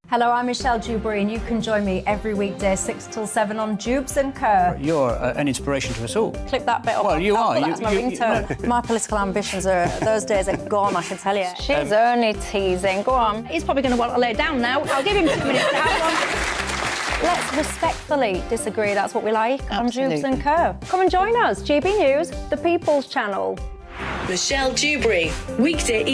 Hello, I'm Michelle Dewbs, and you can join me every weekday 6 till 7 on Dewbs and Co. You're an inspiration to us all. Clip that bit up. Well, you are. That's my ringtone. My political ambitions are, those days are gone, I can tell you. She's only teasing. Go on. He's probably going to want to lay down now. I'll give him 2 minutes to have one. Let's respectfully disagree. That's what we like on Dewbs and Co. Come and join us. GB News, the People's Channel. Michelle Dewbs, weekday evening.